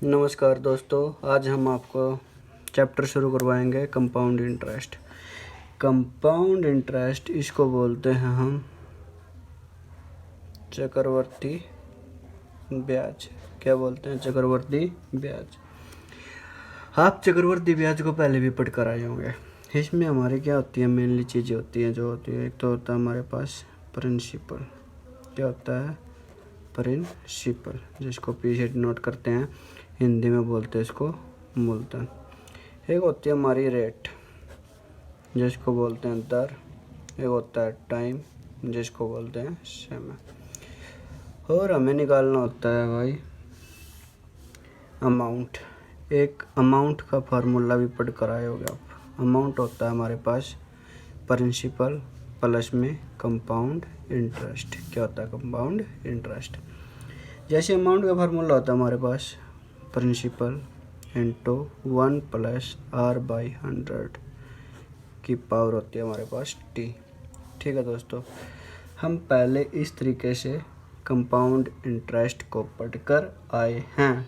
नमस्कार दोस्तों, आज हम आपको चैप्टर शुरू करवाएंगे कंपाउंड इंटरेस्ट। कंपाउंड इंटरेस्ट इसको बोलते हैं हम चक्रवर्ती ब्याज। क्या बोलते हैं? चक्रवर्ती ब्याज। आप चक्रवर्ती ब्याज को पहले भी पढ़ कर आए होंगे। इसमें हमारे क्या होती है, मेनली चीज़ें होती हैं जो होती है। एक तो होता है हमारे पास प्रिंसिपल। क्या होता है? प्रिंसिपल, जिसको पीछे नोट करते हैं, हिंदी में बोलते हैं इसको मूलधन। एक होती है हमारी रेट, जिसको बोलते हैं दर। एक होता है टाइम, जिसको बोलते हैं समय। और हमें निकालना होता है भाई अमाउंट। एक अमाउंट का फार्मूला भी पढ़ कर आए होगे आप। अमाउंट होता है हमारे पास प्रिंसिपल प्लस में कंपाउंड इंटरेस्ट। क्या होता है? Compound interest. जैसे अमाउंट का फार्मूला होता है हमारे पास प्रिंसिपल इंटू 1 प्लस R/100 की पावर होती है हमारे पास T। ठीक है दोस्तों, हम पहले इस तरीके से कंपाउंड इंटरेस्ट को पढ़कर आए हैं।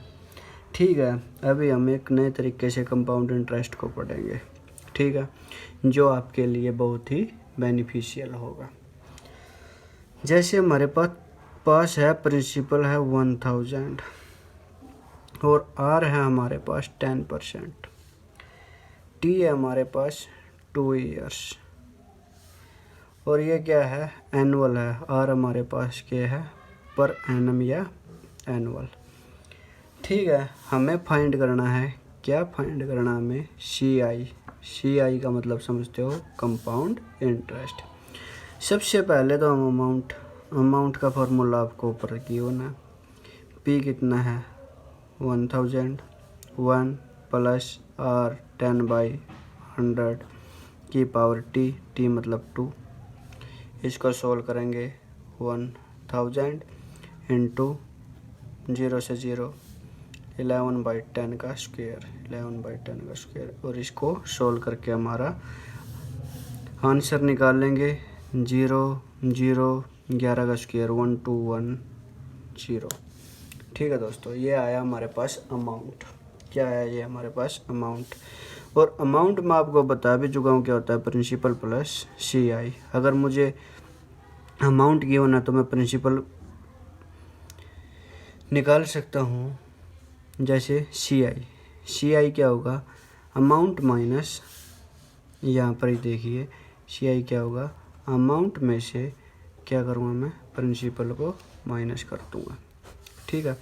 ठीक है, अभी हम एक नए तरीके से कंपाउंड इंटरेस्ट को पढ़ेंगे। ठीक है, जो आपके लिए बहुत ही बेनिफिशियल होगा। जैसे हमारे पास है प्रिंसिपल है 1000 और R है हमारे पास 10%, T है हमारे पास 2 ईयर्स, और ये क्या है? एनुअल है। R हमारे पास क्या है? पर एनम या एनुअल। ठीक है, हमें फाइंड करना है। क्या फाइंड करना हमें? CI का मतलब समझते हो? Compound interest. सबसे पहले तो हम अमाउंट का फॉर्मूला आपको ऊपर की हो ना। P कितना है? 1000, 1 प्लस R 10/100 की पावर T मतलब 2। इसको सोल्व करेंगे। 1000 इंटू 0 से 0 11/10 का स्क्वायर, और इसको सोल्व करके हमारा आंसर निकाल लेंगे। 0 0 11 का स्क्वायर 1210। ठीक है दोस्तों, ये आया हमारे पास अमाउंट। क्या आया? ये हमारे पास अमाउंट। और अमाउंट में आपको बता भी चुका हूँ क्या होता है, प्रिंसिपल प्लस CI। अगर मुझे अमाउंट की होना तो मैं प्रिंसिपल निकाल सकता हूँ। जैसे CI क्या होगा? अमाउंट माइनस, यहाँ पर ही देखिए CI क्या होगा? अमाउंट में से क्या करूँगा मैं? प्रिंसिपल को माइनस कर दूँगा। ठीक है,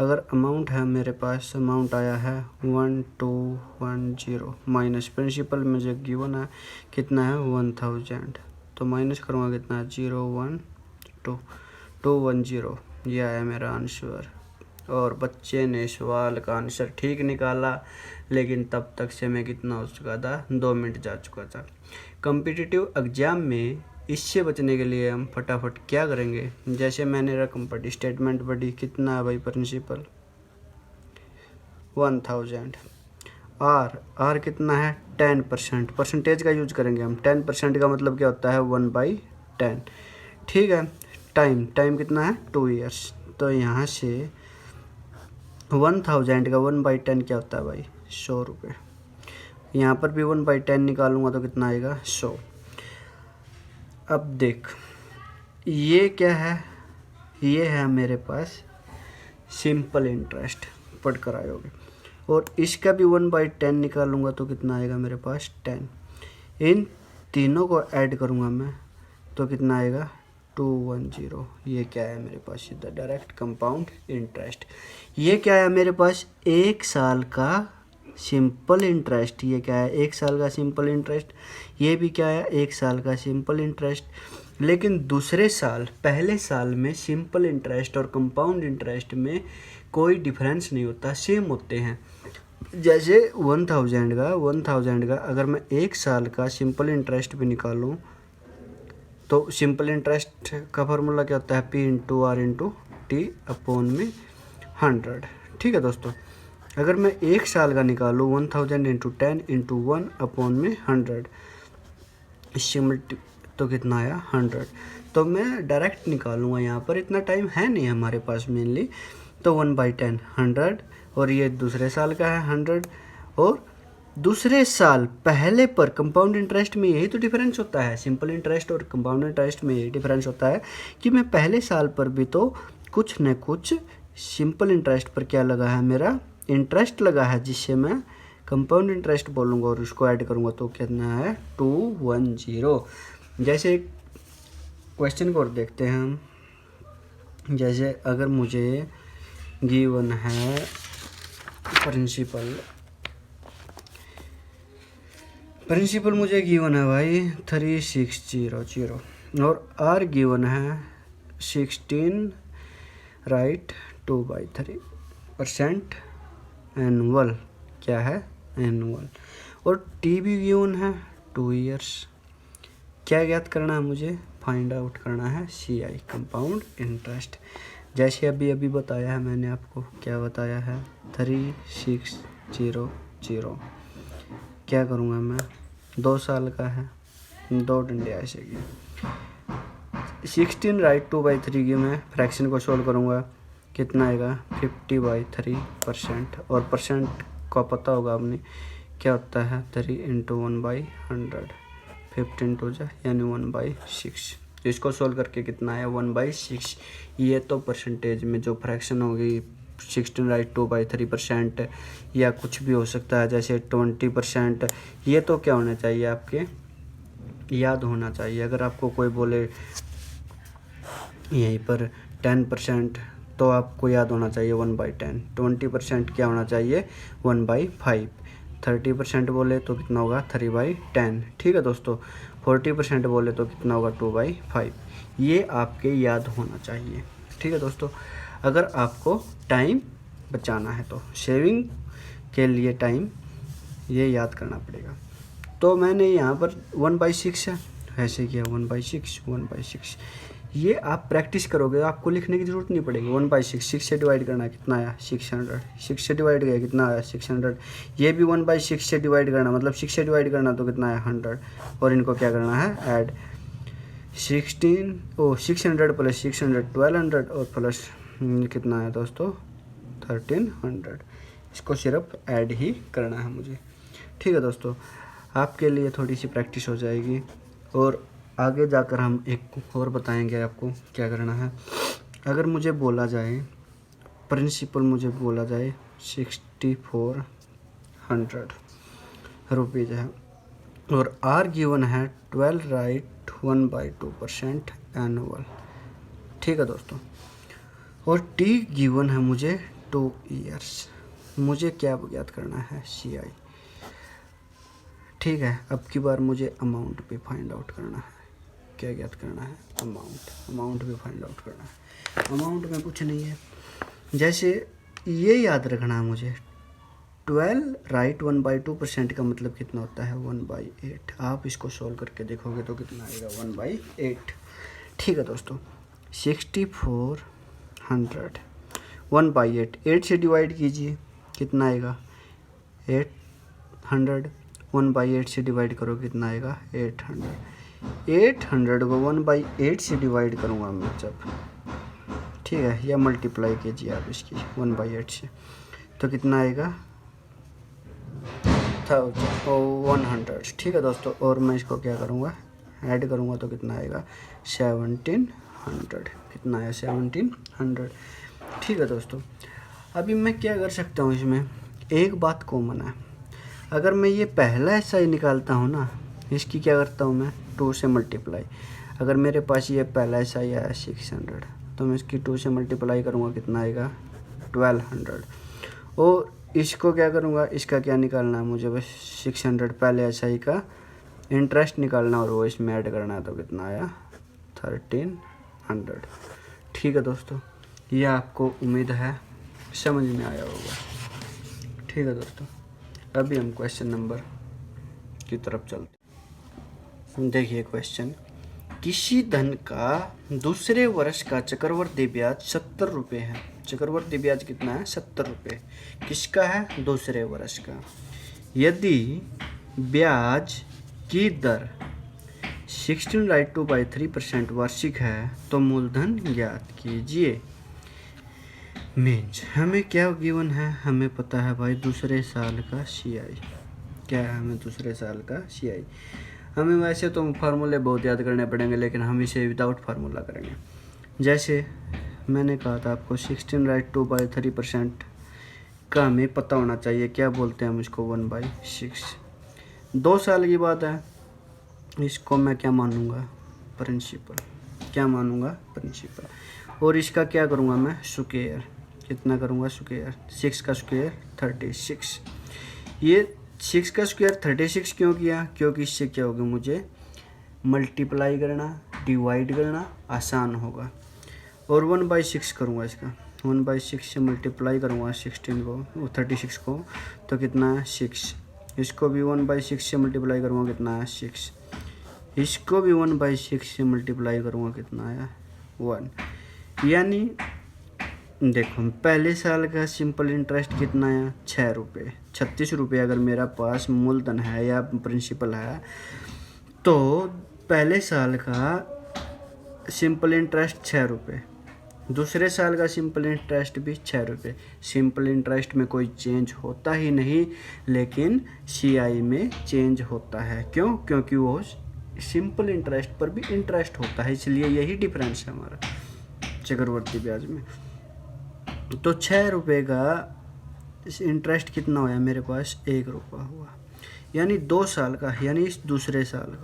अगर अमाउंट है मेरे पास, अमाउंट आया है 1210 माइनस प्रिंसिपल में जो गिवन है कितना है? 1000, तो माइनस करूँगा कितना है? 210। ये आया मेरा आंसर। और बच्चे ने सवाल का आंसर ठीक निकाला, लेकिन तब तक से मैं कितना हो चुका था? 2 मिनट जा चुका था। कॉम्पिटिटिव एग्जाम में इससे बचने के लिए हम फटाफट क्या करेंगे? जैसे मैंने रकम पढ़ी, स्टेटमेंट पढ़ी, कितना है भाई? प्रिंसिपल 1000। R कितना है? 10%। परसेंटेज का यूज करेंगे हम। 10% का मतलब क्या होता है? 1/10। ठीक है, टाइम कितना है? 2 ईयर्स। तो यहाँ से 1000 का 1/10 क्या होता है भाई? 100 रुपये। यहाँ पर भी 1/10 निकालूंगा तो कितना आएगा? 100। अब देख, ये क्या है? ये है मेरे पास सिंपल इंटरेस्ट, पढ़ कर आयोगे। और इसका भी 1/10 निकालूंगा तो कितना आएगा मेरे पास? 10। इन तीनों को ऐड करूंगा मैं तो कितना आएगा? 210। ये क्या है मेरे पास? सीधा डायरेक्ट कंपाउंड इंटरेस्ट। ये क्या है मेरे पास? 1 साल का सिंपल इंटरेस्ट। ये क्या है? 1 साल का सिंपल इंटरेस्ट। ये भी क्या है? 1 साल का सिंपल इंटरेस्ट। लेकिन दूसरे साल, पहले साल में सिंपल इंटरेस्ट और कंपाउंड इंटरेस्ट में कोई डिफरेंस नहीं होता, सेम होते हैं। जैसे 1000 का अगर मैं 1 साल का सिंपल इंटरेस्ट भी निकालूं तो सिंपल इंटरेस्ट का फार्मूला क्या होता है? P into R into T upon में 100। ठीक है दोस्तों, अगर मैं 1 साल का निकालूँ 1000 इंटू 10 इंटू 1 अपॉन में 100, इससे मल्टी तो कितना आया? 100। तो मैं डायरेक्ट निकालूंगा। यहाँ पर इतना टाइम है नहीं हमारे पास मेनली, तो 1/10 100, और ये दूसरे साल का है 100, और दूसरे साल पहले पर कंपाउंड इंटरेस्ट में यही तो डिफरेंस होता है, सिंपल इंटरेस्ट और कंपाउंड इंटरेस्ट में यही डिफरेंस होता है कि मैं पहले साल पर भी तो कुछ न कुछ सिंपल इंटरेस्ट पर क्या लगा है, मेरा इंटरेस्ट लगा है, जिससे मैं कंपाउंड इंटरेस्ट बोलूँगा और उसको ऐड करूँगा तो कितना है 210। जैसे क्वेश्चन को और देखते हैं हम। जैसे अगर मुझे गिवन है प्रिंसिपल मुझे गिवन है भाई 3600 और आर गिवन है 16 राइट 2/3% एनुअल, क्या है एनुअल, और टी भी गिवन है 2 इयर्स। क्या ज्ञात करना है मुझे, फाइंड आउट करना है CI कंपाउंड इंटरेस्ट। जैसे अभी अभी बताया है मैंने आपको, क्या बताया है 3600, क्या करूँगा मैं, 2 साल का है, 2 डंडे ऐसे की 16 राइट 2/3 की मैं फ्रैक्शन को सोल्व करूँगा, कितना आएगा 50/3%, और परसेंट का पता होगा आपने क्या होता है 3 × 1/100, 15 2 यानी 1/6। तो इसको सोल्व करके कितना आया 1/6। ये तो परसेंटेज में जो फ्रैक्शन होगी 16 राइट 2/3% या कुछ भी हो सकता है, जैसे 20%, ये तो क्या होना चाहिए आपके याद होना चाहिए। अगर आपको कोई बोले यहीं पर 10%, तो आपको याद होना चाहिए 1/10। 20% क्या होना चाहिए 1/5। 30% बोले तो कितना होगा 3/10। ठीक है दोस्तों। 40% बोले तो कितना होगा 2/5। ये आपके याद होना चाहिए। ठीक है दोस्तों। अगर आपको टाइम बचाना है तो सेविंग के लिए टाइम ये याद करना पड़ेगा। तो मैंने यहाँ पर 1/6 है, ऐसे किया 1/6। ये आप प्रैक्टिस करोगे, आपको लिखने की ज़रूरत नहीं पड़ेगी। 1/6, 6 से डिवाइड करना, कितना आया 600, 6 से डिवाइड किया कितना आया 600। ये भी 1/6 से डिवाइड करना, मतलब 6 से डिवाइड करना तो कितना आया 100, और इनको क्या करना है ऐड 600 प्लस 600 1200, और प्लस कितना है दोस्तों 1300। इसको सिर्फ ऐड ही करना है मुझे। ठीक है दोस्तों, आपके लिए थोड़ी सी प्रैक्टिस हो जाएगी और आगे जाकर हम एक और बताएंगे आपको क्या करना है। अगर मुझे बोला जाए प्रिंसिपल, मुझे बोला जाए 6400 रुपीज़ है और आर गिवन है 12 राइट 1/2% एनुअल। ठीक है दोस्तों। और टी गिवन है मुझे 2 इयर्स। मुझे क्या ज्ञात करना है CI। ठीक है, अब की बार मुझे अमाउंट भी फाइंड आउट करना है। क्या ज्ञात करना है अमाउंट भी फाइंड आउट करना है। अमाउंट में कुछ नहीं है, जैसे ये याद रखना है मुझे 12 राइट 1/2% का मतलब कितना होता है 1/8। आप इसको सोल्व करके देखोगे तो कितना आएगा 1/8। ठीक है दोस्तों। 6400 1/8, 8 से डिवाइड कीजिए कितना आएगा 800, 1/8 से डिवाइड करो कितना आएगा 800। 800 को 1/8 से डिवाइड करूँगा मैं जब, ठीक है, या मल्टीप्लाई कीजिए आप इसकी 1/8 से, तो कितना आएगा 100। ठीक है दोस्तों। और मैं इसको क्या करूँगा ऐड करूँगा तो कितना आएगा 1700। कितना आया 1700। ठीक है दोस्तों। अभी मैं क्या कर सकता हूँ, इसमें एक बात कॉमन है। अगर मैं ये पहला SI निकालता हूँ ना, इसकी क्या करता हूँ मैं 2 से मल्टीप्लाई। अगर मेरे पास ये पहला SI आया 600, तो मैं इसकी 2 से मल्टीप्लाई करूँगा कितना आएगा 1200। और इसको क्या करूँगा, इसका क्या निकालना है मुझे, बस 600 पहले SI का इंटरेस्ट निकालना और वो इसमें ऐड करना है, तो कितना आया 1300। ठीक है दोस्तों, ये आपको उम्मीद है समझ में आया होगा। ठीक है दोस्तों, अभी हम क्वेश्चन नंबर की तरफ चलते। देखिए क्वेश्चन, किसी धन का दूसरे वर्ष का चक्रवर्ती ब्याज 70 रुपये है। चक्रवर्ती ब्याज कितना है 70 रुपये। किसका है दूसरे वर्ष का। यदि ब्याज की दर 16 राइट 2/3% वार्षिक है तो मूलधन ज्ञात कीजिए। मीन्स हमें क्या गिवन है, हमें पता है भाई दूसरे साल का CI क्या है, हमें दूसरे साल का CI। हमें वैसे तो फार्मूले बहुत याद करने पड़ेंगे, लेकिन हम इसे विदाउट फार्मूला करेंगे। जैसे मैंने कहा था आपको 16/2/3% का हमें पता होना चाहिए, क्या बोलते हैं हम इसको 1/6। 2 साल की बात है, इसको मैं क्या मानूंगा, प्रिंसिपल। क्या मानूंगा, प्रिंसिपल। और इसका क्या करूंगा मैं, स्क्वायर। कितना करूंगा, स्क्वायर। 6 का स्क्वायर 36। ये 6 का स्क्वायर 36 क्यों किया, क्योंकि इससे क्या होगा, मुझे मल्टीप्लाई करना, डिवाइड करना आसान होगा। और 1/6 करूँगा इसका, 1/6 से मल्टीप्लाई करूँगा 16 को, 36 को, तो कितना है 6। इसको भी 1/6 से मल्टीप्लाई करूँगा, कितना है 6। इसको भी 1/6 से मल्टीप्लाई करूँगा, कितना आया 1। यानी देखो पहले साल का सिंपल इंटरेस्ट कितना है 6 रुपये, 36 रुपये अगर मेरा पास मूलधन है या प्रिंसिपल है, तो पहले साल का सिंपल इंटरेस्ट 6 रुपये, दूसरे साल का सिंपल इंटरेस्ट भी 6 रुपये। सिंपल इंटरेस्ट में कोई चेंज होता ही नहीं, लेकिन CI में चेंज होता है। क्यों, क्योंकि वो सिंपल इंटरेस्ट पर भी इंटरेस्ट होता है, इसलिए यही डिफरेंस है हमारा चक्रवर्ती ब्याज में। तो 6 रुपये का इंटरेस्ट कितना हुआ मेरे पास, 1 रुपया हुआ। यानी 2 साल का, यानी इस दूसरे साल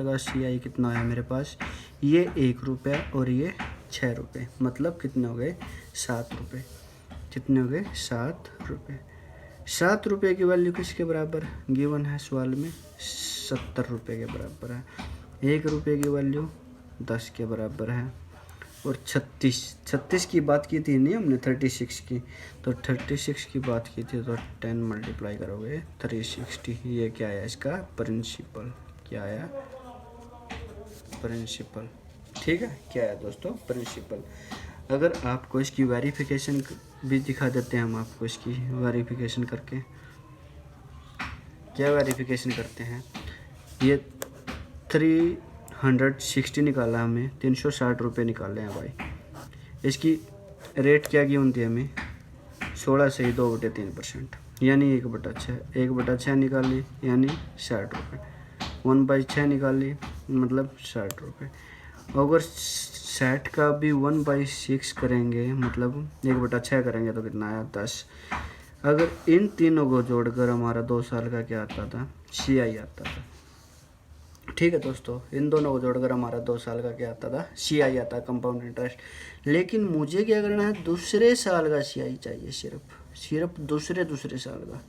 का CI कितना आया मेरे पास, ये 1 रुपया और ये 6 रुपये, मतलब कितने हो गए 7 रुपये। कितने हो गए 7 रुपये। 7 रुपये की वैल्यू किसके बराबर गिवन है सवाल में, 70 रुपये के बराबर है। 1 रुपये की वैल्यू 10 के बराबर है। और 36 की बात की थी नहीं हमने, 36 की, तो 36 की बात की थी, तो 10 मल्टीप्लाई करोगे 360। ये क्या आया इसका प्रिंसिपल, क्या आया प्रिंसिपल। ठीक है, क्या है दोस्तों प्रिंसिपल। अगर आपको इसकी वेरिफिकेशन भी दिखा देते हैं हम आपको, इसकी वेरिफिकेशन करके, क्या वेरिफिकेशन करते हैं, ये 360 निकाला हमें, 360 रुपये निकाले हैं भाई। इसकी रेट क्या की होती है हमें, 16 से ही 2/3%, यानी 1/6। 1/6 निकाली यानी 60 रुपये, 1/6 निकाली मतलब 60 रुपये। अगर 60 का भी 1/6 करेंगे, मतलब 1/6 करेंगे, तो कितना आया 10। अगर इन तीनों को जोड़कर हमारा 2 साल का क्या आता था, CI आता था। ठीक है दोस्तों, इन दोनों को जोड़कर हमारा 2 साल का क्या आता था, CI आता, कंपाउंड इंटरेस्ट। लेकिन मुझे क्या करना है, दूसरे साल का CI चाहिए, सिर्फ दूसरे साल का,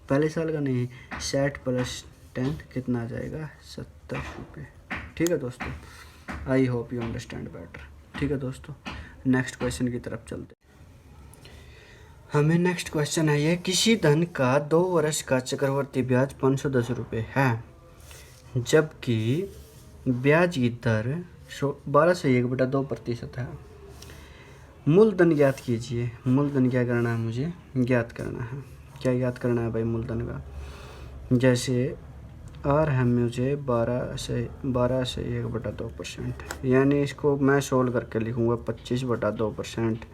पहले साल का नहीं। 60 + 10 कितना आ जाएगा, 70 रुपये। ठीक है दोस्तों, I hope you understand better. ठीक है दोस्तों, नेक्स्ट क्वेश्चन की तरफ चलते। हमें नेक्स्ट क्वेश्चन है ये, किसी धन का 2 वर्ष का चक्रवर्ती ब्याज 510 रुपये है, जबकि ब्याज की दर 12 से 1/2% है। मूलधन ज्ञात कीजिए। मूलधन क्या करना है, मुझे ज्ञात करना है। क्या ज्ञात करना है भाई मूलधन का, जैसे आर है मुझे 12 से 1/2%, यानी इसको मैं सोल्व करके लिखूँगा 25/2%,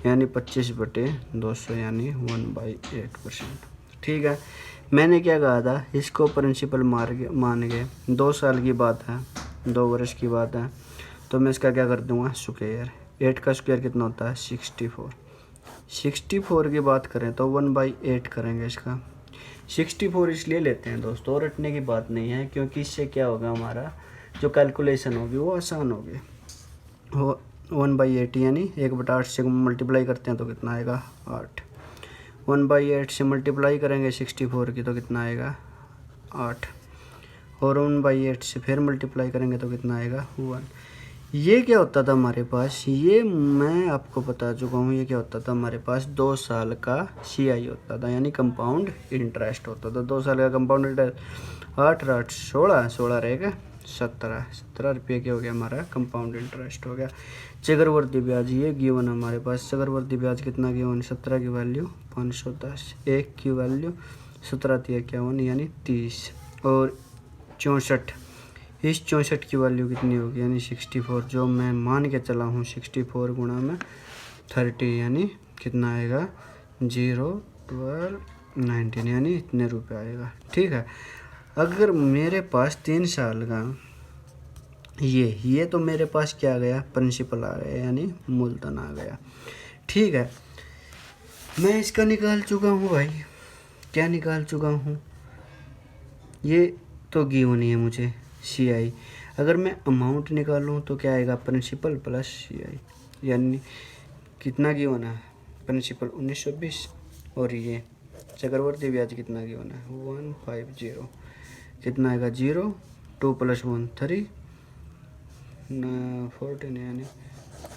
यानी 25/200, यानी 1/8%। ठीक है, मैंने क्या कहा था, इसको प्रिंसिपल मान के 2 साल की बात है, 2 वर्ष की बात है, तो मैं इसका क्या कर दूंगा स्क्वायर। 8 का स्क्वायर कितना होता है 64। 64 की बात करें तो 1/8 करेंगे इसका। 64 इसलिए लेते हैं दोस्तों, और रटने की बात नहीं है, क्योंकि इससे क्या होगा, हमारा जो कैलकुलेशन होगी वो आसान होगी। वो 1/8 यानी 1/8 से मल्टीप्लाई करते हैं तो कितना आएगा 8। 1/8 से मल्टीप्लाई करेंगे 64 की तो कितना आएगा 8, और 1/8 से फिर मल्टीप्लाई करेंगे तो कितना आएगा 1। ये क्या होता था हमारे पास, ये मैं आपको बता चुका हूँ, ये क्या होता था हमारे पास 2 साल का CI होता था, यानी कंपाउंड इंटरेस्ट होता था। 2 साल का कंपाउंड इंटरेस्ट 8 8 16 16 रहेगा 17 रुपये के हो गया हमारा कंपाउंड इंटरेस्ट हो गया। चक्रवर्ती ब्याज ये गिवन हमारे पास, चक्रवर्ती ब्याज कितना गिवन, 17 की वैल्यू 510, 1 की वैल्यू 17×51 यानी 30, और 64, इस 64 की वैल्यू कितनी होगी, यानी 64, जो मैं मान के चला हूँ 64 गुणा में 30 यानी कितना आएगा 0, 12, 19 यानी इतने रुपए आएगा। ठीक है, अगर मेरे पास 3 साल का ये तो मेरे पास क्या आ गया, प्रिंसिपल आ गया यानी मूलधन आ गया। ठीक है, मैं इसका निकाल चुका हूँ भाई, क्या निकाल चुका हूँ, ये तो गिवन ही है मुझे CI। अगर मैं अमाउंट निकालूँ तो क्या आएगा, प्रिंसिपल प्लस CI यानी कितना गिवन है, प्रिंसिपल 1920 और ये चक्रवर्ती ब्याज कितना गिवन है 150, कितना आएगा 0, 2 + 1 3, 14 यानी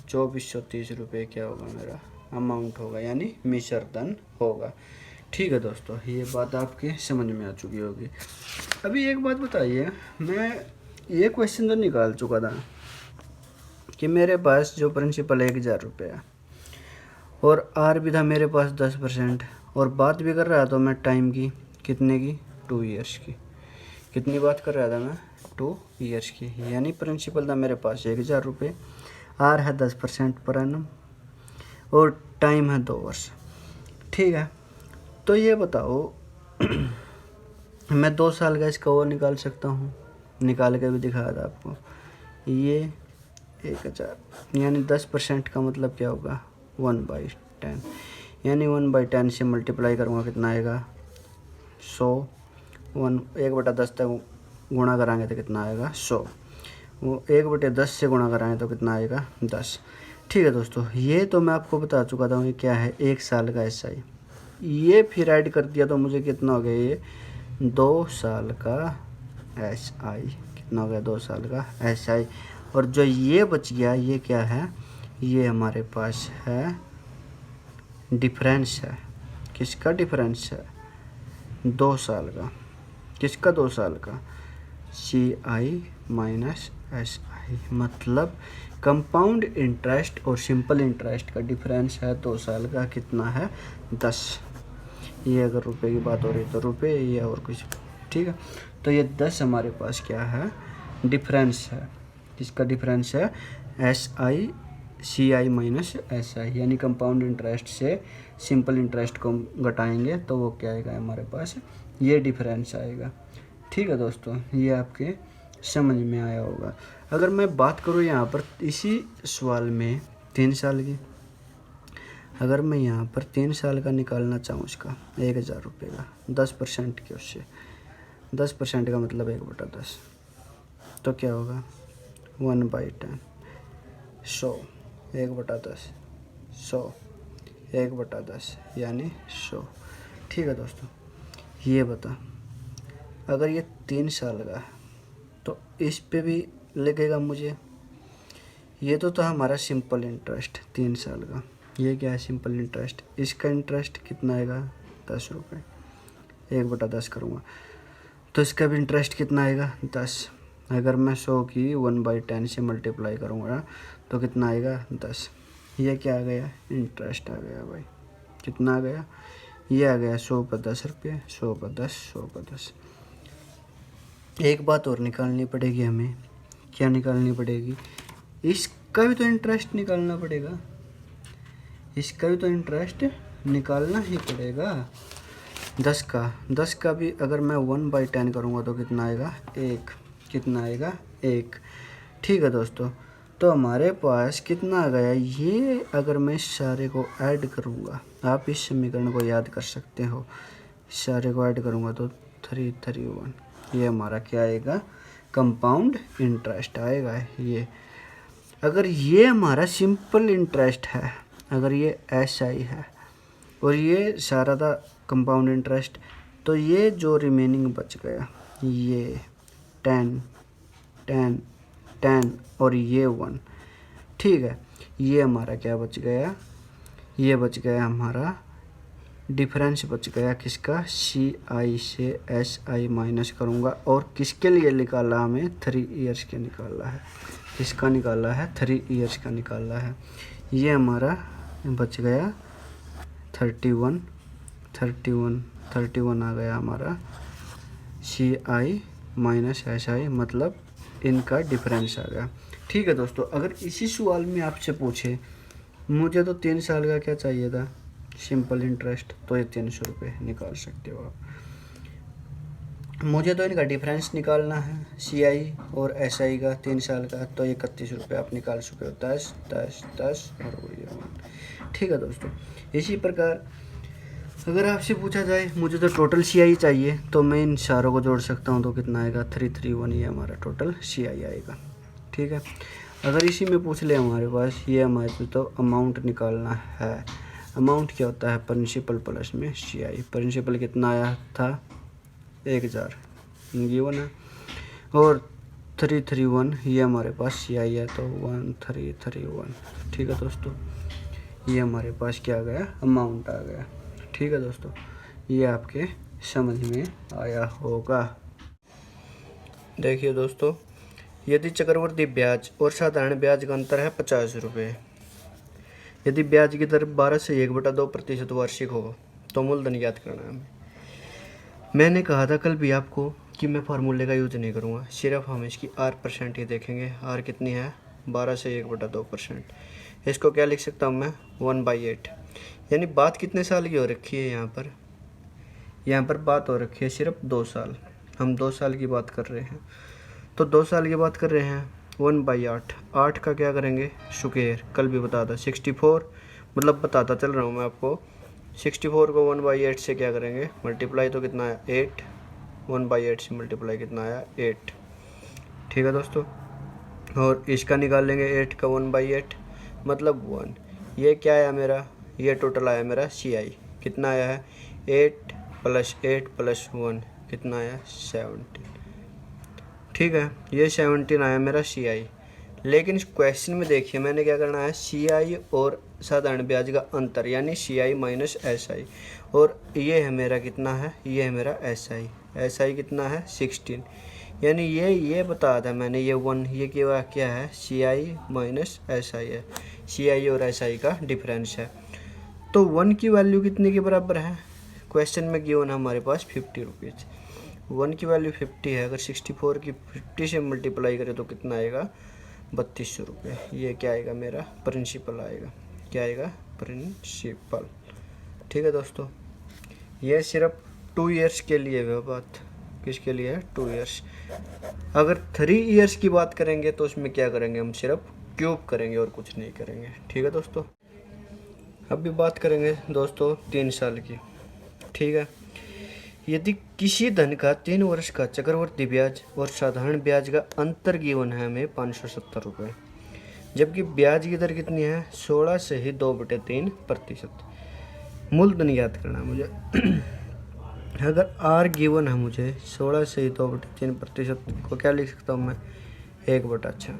2430 रुपये क्या होगा मेरा अमाउंट होगा यानी मिश्र धन होगा। ठीक है दोस्तों, ये बात आपके समझ में आ चुकी होगी। अभी एक बात बताइए, मैं ये क्वेश्चन तो निकाल चुका था कि मेरे पास जो प्रिंसिपल 1000 रुपये है और आर भी था मेरे पास 10%, और बात भी कर रहा था मैं टाइम की, कितने की 2 ईयर्स की। कितनी बात कर रहा था मैं 2 ईयर्स की, यानी प्रिंसिपल था मेरे पास 1000 रुपये, आर है 10% पर एनम और टाइम है 2 वर्ष। ठीक है, तो ये बताओ मैं 2 साल का इसका वो निकाल सकता हूँ, निकाल के भी दिखाया था आपको। ये 1000 यानी 10% का मतलब क्या होगा 1/10, यानी 1/10 से मल्टीप्लाई करूँगा कितना आएगा 100, 1/10 तक गुणा कराएंगे तो कितना आएगा 100, वो 1/10 से गुणा कराएंगे तो कितना आएगा 10। ठीक है दोस्तों, ये तो मैं आपको बता चुका था ये क्या है 1 साल का SI। ये फिर ऐड कर दिया तो मुझे कितना हो गया ये 2 साल का SI, कितना हो गया 2 साल का SI। और जो ये बच गया ये क्या है, ये हमारे पास है डिफरेंस है, किसका डिफरेंस है 2 साल का, किसका 2 साल का CI माइनस SI, मतलब कंपाउंड इंटरेस्ट और सिंपल इंटरेस्ट का डिफरेंस है 2 साल का, कितना है 10। ये अगर रुपए की बात हो रही तो रुपए, ये और कुछ। ठीक है, तो ये 10 हमारे पास क्या है डिफरेंस है, किसका डिफरेंस है CI माइनस SI, यानी कंपाउंड इंटरेस्ट से सिंपल इंटरेस्ट को घटाएंगे तो वो क्या आएगा हमारे पास, ये डिफरेंस आएगा। ठीक है दोस्तों, ये आपके समझ में आया होगा। अगर मैं बात करूँ यहाँ पर इसी सवाल में 3 साल की, अगर मैं यहाँ पर 3 साल का निकालना चाहूँ इसका 1000 रुपये का 10% के, उससे 10% का मतलब 1/10, तो क्या होगा 1/10, 100, 1/10, 100, 1/10 यानी 100। ठीक है दोस्तों, ये बता अगर ये 3 साल का है तो इस पे भी लगेगा मुझे, ये तो था हमारा सिंपल इंटरेस्ट 3 साल का, ये क्या है सिंपल इंटरेस्ट, इसका इंटरेस्ट कितना आएगा 10 रुपये, 1/10 करूँगा तो इसका भी इंटरेस्ट कितना आएगा 10। अगर मैं 100 की 1/10 से मल्टीप्लाई करूँगा तो कितना आएगा 10। ये क्या आ गया इंटरेस्ट आ गया भाई, कितना आ गया, ये आ गया 100 पर 10 रुपये, 100 पर 10, 100 पर 10। एक बात और निकालनी पड़ेगी हमें, क्या निकालनी पड़ेगी, इसका भी तो इंटरेस्ट निकालना पड़ेगा, इसका भी तो इंटरेस्ट निकालना ही पड़ेगा 10 का भी अगर मैं 1/10 करूँगा तो कितना आएगा 1, कितना आएगा 1। ठीक है दोस्तों, तो हमारे पास कितना आ गया, ये अगर मैं सारे को ऐड करूँगा, आप इस समीकरण को याद कर सकते हो, सारे को ऐड करूँगा तो 331, ये हमारा क्या आएगा कंपाउंड इंटरेस्ट आएगा। ये अगर ये हमारा सिंपल इंटरेस्ट है, अगर ये SI है और ये सारा था कंपाउंड इंटरेस्ट, तो ये जो रिमेनिंग बच गया ये 10, 10, 10 और ये 1। ठीक है, ये हमारा क्या बच गया, ये बच गया हमारा डिफरेंस बच गया किसका CI से SI माइनस करूँगा, और किसके लिए निकाला हमें 3 ईयर्स के निकाला है, किसका निकाला है 3 ईयर्स का निकाला है। ये हमारा बच गया 31 आ गया हमारा CI माइनस SI, मतलब इनका डिफरेंस आ गया। ठीक है दोस्तों, अगर इसी सवाल में आपसे पूछे मुझे तो 3 साल का क्या चाहिए था, सिंपल इंटरेस्ट, तो ये 300 रुपये निकाल सकते हो आप। मुझे तो इनका डिफरेंस निकालना है, CI और SI का 3 साल का, तो 31 रुपये आप निकाल चुके हो, 10 10 10 और ये 1। ठीक है दोस्तों, इसी प्रकार अगर आपसे पूछा जाए मुझे तो टोटल CI चाहिए, तो मैं इन चारों को जोड़ सकता हूँ, तो कितना आएगा 331, ये हमारा टोटल CI आएगा। ठीक है, अगर इसी में पूछ ले हमारे पास ये हमारे तो अमाउंट निकालना है। अमाउंट क्या होता है, प्रिंसिपल प्लस में CI। प्रिंसिपल कितना आया था 1000 गिवन है, और 331 ये हमारे पास CI है, तो 1331। ठीक है दोस्तों, ये हमारे पास क्या आ गया, अमाउंट आ गया। ठीक है दोस्तों, ये आपके समझ में आया होगा। देखिए दोस्तों, यदि चक्रवृद्धि ब्याज और साधारण ब्याज का अंतर है 50 रुपये, यदि ब्याज की दर 12 से 1/2% वार्षिक हो, तो मूलधन ज्ञात करना है हमें। मैंने कहा था कल भी आपको कि मैं फार्मूले का यूज नहीं करूँगा, सिर्फ हम इसकी R% ही देखेंगे। R कितनी है, 12 से 1/2%। इसको क्या लिख सकता हूँ मैं, 1/8। यानी बात कितने साल की हो रखी है यहाँ पर बात हो रखी है सिर्फ 2 साल। हम 2 साल की बात कर रहे हैं, तो 2 साल की बात कर रहे हैं। 1/8, 8 का क्या करेंगे स्क्वायर, कल भी बता था 64, मतलब बताता चल रहा हूँ मैं आपको। 64 को 1/8 से क्या करेंगे मल्टीप्लाई, तो कितना आया 8। 1/8 से मल्टीप्लाई कितना आया 8। ठीक है दोस्तों, और इसका निकाल लेंगे 8 का 1/8 मतलब 1। ये क्या आया मेरा, ये टोटल आया मेरा CI, कितना आया है 8 + 8 + 1 कितना आया 17। ठीक है, ये 17 आया मेरा CI। लेकिन इस क्वेश्चन में देखिए मैंने क्या करना है, CI और साधारण ब्याज का अंतर यानी CI माइनस SI, और ये है मेरा कितना है, ये है मेरा SI कितना है 16। यानी ये बताया था मैंने, ये 1, ये क्या है CI माइनस SI है, CI और SI का डिफरेंस है। तो 1 की वैल्यू कितने के बराबर है, क्वेश्चन में गिवन है हमारे पास 50 रुपीज़। 1 की वैल्यू 50 है, अगर 64 की 50 से मल्टीप्लाई करें तो कितना आएगा 3200 रुपये। ये क्या आएगा मेरा प्रिंसिपल आएगा, क्या आएगा प्रिंसिपल। ठीक है दोस्तों, ये सिर्फ 2 ईयर्स के लिए है बात, किसके लिए है 2 ईयर्स। अगर 3 ईयर्स की बात करेंगे तो उसमें क्या करेंगे, हम सिर्फ क्यूब करेंगे और कुछ नहीं करेंगे। ठीक है दोस्तों, अभी बात करेंगे दोस्तों 3 साल की। ठीक है, यदि किसी धन का 3 वर्ष का चक्रवृद्धि ब्याज और साधारण ब्याज का अंतर गिवन है हमें 570 रुपये, जबकि ब्याज की दर कितनी है 16 से ही 2/3%। मूलधन याद करना है मुझे। अगर R गिवन है मुझे 16 से ही 2/3% को क्या लिख सकता हूँ मैं 1/6।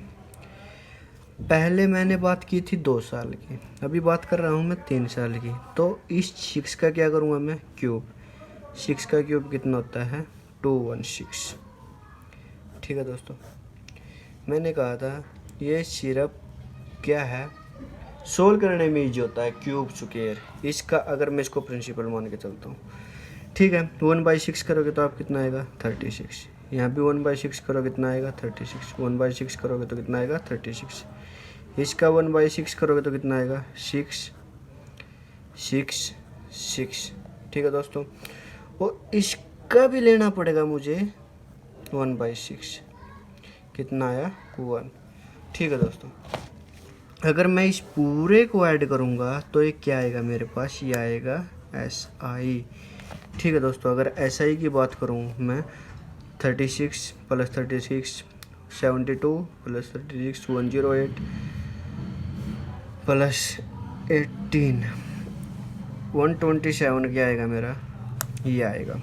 पहले मैंने बात की थी 2 साल की, अभी बात कर रहा हूँ मैं 3 साल की। तो इस 6 का क्या करूँगा मैं क्यूब, 6 का क्यूब कितना होता है 216। ठीक है दोस्तों, मैंने कहा था ये सिर्फ क्या है सोल्व करने में ईजी होता है, क्यूब स्क्वायर। इसका अगर मैं इसको प्रिंसिपल मान के चलता हूँ, ठीक है, 1/6 करोगे तो आप कितना आएगा 36। यहाँ भी 1/6 करोगे कितना आएगा 36। 1/6 करोगे तो कितना आएगा 36। इसका 1/6 करोगे तो कितना आएगा 6 6 6। ठीक है दोस्तों, और इसका भी लेना पड़ेगा मुझे 1/6, कितना आया 1। ठीक है दोस्तों, अगर मैं इस पूरे को ऐड करूँगा तो ये क्या आएगा मेरे पास, ये आएगा SI। ठीक है दोस्तों, अगर SI की बात करूँ मैं 36 + 36 72 + 36 108 + 18 127 क्या आएगा मेरा, ये आएगा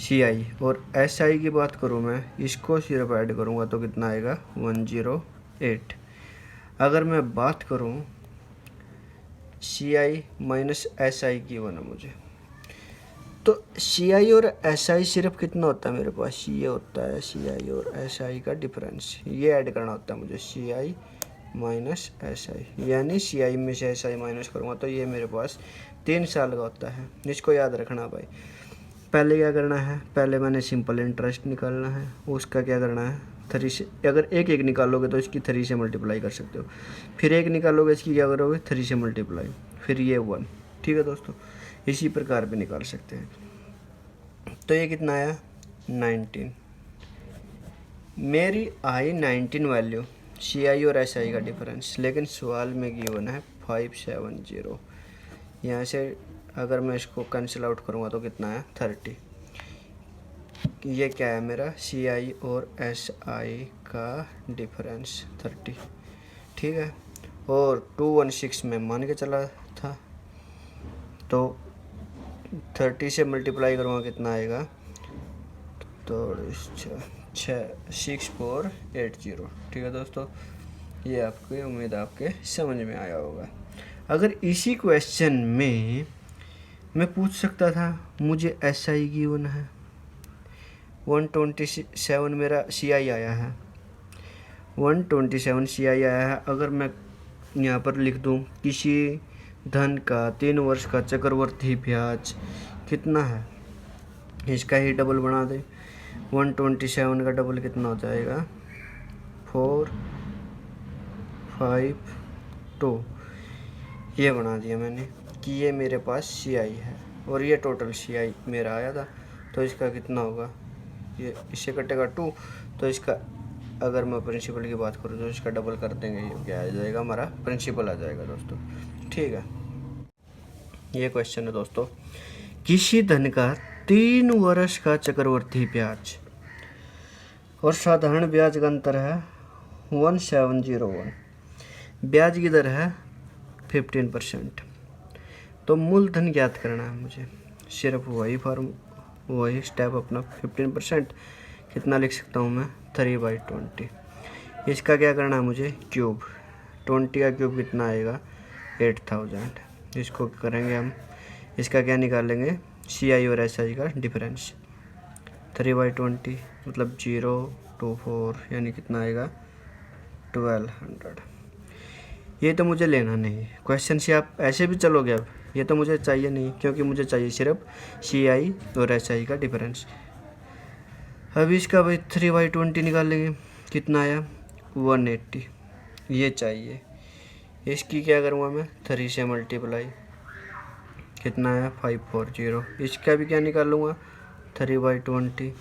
CI। और SI की बात करूँ मैं, इसको सिर्फ ऐड करूँगा तो कितना आएगा 108। अगर मैं बात करूँ CI माइनस SI की है मुझे, तो CI और SI सिर्फ कितना होता है मेरे पास, ये होता है CI और SI का डिफरेंस, ये ऐड करना होता है मुझे CI माइनस SI। यानी CI में से SI माइनस करूँगा तो ये मेरे पास 3 साल का होता है। इसको याद रखना भाई। पहले क्या करना है, पहले मैंने सिंपल इंटरेस्ट निकालना है, उसका क्या करना है 3 से, अगर एक एक निकालोगे तो इसकी 3 से मल्टीप्लाई कर सकते हो, फिर एक निकालोगे इसकी क्या करोगे 3 से मल्टीप्लाई, फिर ये 1। ठीक है दोस्तों, इसी प्रकार भी निकाल सकते हैं। तो ये कितना आया 19। मेरी आई 19 वैल्यू, CI और SI का डिफरेंस, लेकिन सवाल में गिवन है 570। यहाँ से अगर मैं इसको कैंसिल आउट करूँगा तो कितना है 30। ये क्या है मेरा CI और SI का डिफरेंस 30। ठीक है, और 216 में मान के चला था, तो 30 से मल्टीप्लाई करूँगा कितना आएगा, तो 6480। ठीक है दोस्तों, ये आपके उम्मीद आपके समझ में आया होगा। अगर इसी क्वेश्चन में मैं पूछ सकता था मुझे SI गिवन है, 127 मेरा CI आया है, 127 CI आया है। अगर मैं यहाँ पर लिख दूँ किसी धन का 3 वर्ष का चक्रवर्ती ब्याज कितना है, इसका ही डबल बना दे। 127 का डबल कितना हो जाएगा 452। ये बना दिया मैंने कि ये मेरे पास CI है और ये टोटल CI मेरा आया था। तो इसका कितना होगा, ये इससे कटेगा 2, तो इसका अगर मैं प्रिंसिपल की बात करूँ तो इसका डबल कर देंगे, ये क्या आ जाएगा हमारा प्रिंसिपल आ जाएगा दोस्तों। ठीक है, ये क्वेश्चन है दोस्तों, किसी धन का 3 वर्ष का चक्रवर्ती ब्याज और साधारण ब्याज का अंतर है 1701, ब्याज की दर है 15%। तो मूलधन ज्ञात करना है मुझे, सिर्फ वही स्टेप अपना 15%। कितना लिख सकता हूँ मैं 3/20। इसका क्या करना है मुझे क्यूब, 20 का क्यूब कितना आएगा 8000। इसको करेंगे हम, इसका क्या निकालेंगे CI और SI का डिफरेंस, 3/20 मतलब 024, यानी कितना आएगा 1200। ये तो मुझे लेना नहीं, क्वेश्चन से आप ऐसे भी चलोगे, अब ये तो मुझे चाहिए नहीं, क्योंकि मुझे चाहिए सिर्फ CI और SI का डिफरेंस। अभी इसका भाई 3/20 निकाल लेंगे, कितना आया 180, ये चाहिए। इसकी क्या करूँगा मैं 3 से मल्टीप्लाई, कितना आया 540। इसका भी क्या निकाल लूँगा 3/20,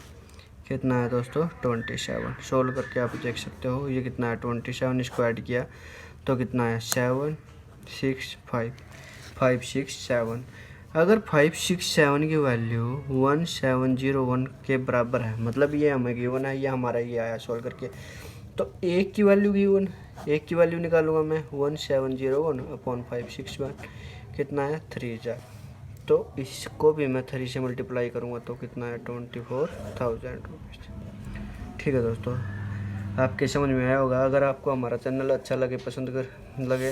कितना है दोस्तों 27। सोल्व करके आप देख सकते हो ये कितना है 27। इसको ऐड किया तो कितना है 567। अगर 567 की वैल्यू 1701 के बराबर है, मतलब ये हमें गिवन है, ये हमारा ये आया सोल्व करके, तो एक की वैल्यू गिवन, एक की वैल्यू निकालूंगा मैं 1701/561, कितना है 3000। तो इसको भी मैं 3 से मल्टीप्लाई करूँगा तो कितना है 24,000 रुपीज़। ठीक है दोस्तों, आपके समझ में आया होगा। अगर आपको हमारा चैनल अच्छा लगे, पसंद लगे,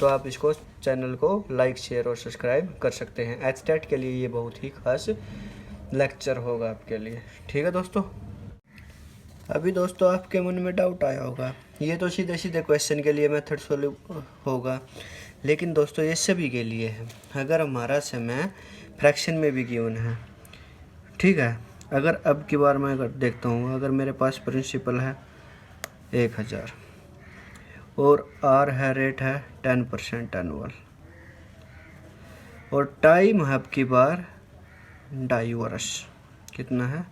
तो आप इसको चैनल को लाइक, शेयर और सब्सक्राइब कर सकते हैं। HTET के लिए ये बहुत ही खास लेक्चर होगा आपके लिए। ठीक है दोस्तों, अभी दोस्तों आपके मन में डाउट आया होगा, ये तो सीधे सीधे क्वेश्चन के लिए मेथड सोल्व होगा, लेकिन दोस्तों ये सभी के लिए है। अगर हमारा समय फ्रैक्शन में भी गिवन है, ठीक है, अगर अब की बार मैं देखता हूँ, अगर मेरे पास प्रिंसिपल है 1000 और R है रेट है 10% एनुअल, और टाइम है अब की बार 2.5 वर्ष, कितना है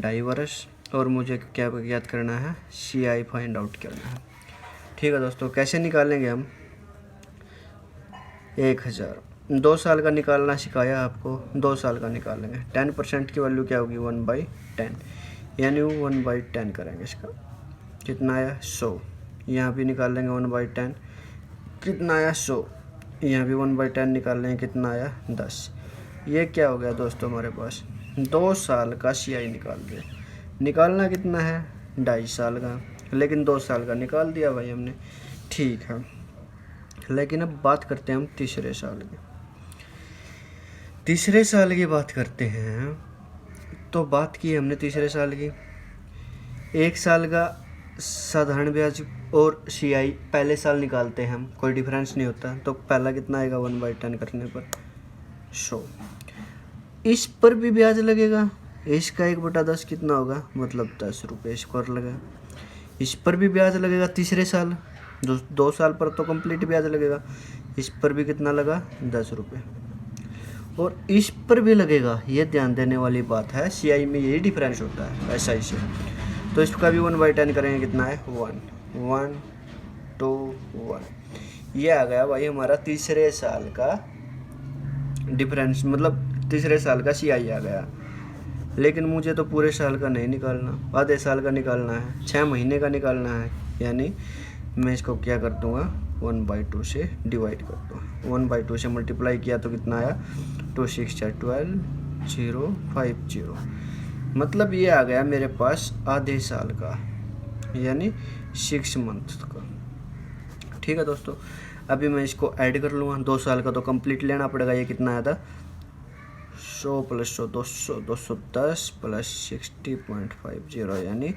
2.5 वर्ष, और मुझे क्या ज्ञात करना है CI फाइंड आउट करना है। ठीक है दोस्तों, कैसे निकालेंगे हम 1000, 2 साल का निकालना सिखाया आपको, 2 साल का निकालेंगे। 10% की वैल्यू क्या होगी 1/10, यानी 1/10 करेंगे। इसका कितना आया 100, यहाँ भी निकालेंगे 1/10, कितना आया 100, यहाँ भी 1/10 निकाल लेंगे, कितना आया 10। ये क्या हो गया दोस्तों हमारे पास 2 साल का CI निकाल दिया। निकालना कितना है 2.5 साल का, लेकिन 2 साल का निकाल दिया भाई हमने। ठीक है, लेकिन अब बात करते हैं हम तीसरे साल की। तीसरे साल की बात करते हैं, तो बात की हमने तीसरे साल की, 1 साल का साधारण ब्याज और CI पहले साल निकालते हैं हम, कोई डिफरेंस नहीं होता, तो पहला कितना आएगा 1/10 करने पर 100। इस पर भी ब्याज लगेगा, इसका 1/10 कितना होगा, मतलब 10 रुपये स्क्वायर लगा। इस पर भी ब्याज लगेगा तीसरे साल, 2 साल पर तो कंप्लीट ब्याज लगेगा। इस पर भी कितना लगा, 10 रुपये, और इस पर भी लगेगा। ये ध्यान देने वाली बात है, CI में यही डिफरेंस होता है SI से। तो इसका भी 1/10 करेंगे, कितना है 1 1 2 1। ये आ गया भाई हमारा तीसरे साल का डिफरेंस, मतलब तीसरे साल का CI आ गया। लेकिन मुझे तो पूरे साल का नहीं निकालना, आधे साल का निकालना है, 6 महीने का निकालना है। यानी मैं इसको क्या कर दूँगा, 1/2 से डिवाइड कर दूँगा। 1/2 से मल्टीप्लाई किया तो कितना आया, 2 6 12 0 5 0। मतलब ये आ गया मेरे पास आधे साल का, यानी 6 मंथ का। ठीक है दोस्तों, अभी मैं इसको ऐड कर लूँगा। 2 साल का तो कंप्लीट लेना पड़ेगा। ये कितना आया था, 100 + 100 200, 210 + 60.50, यानी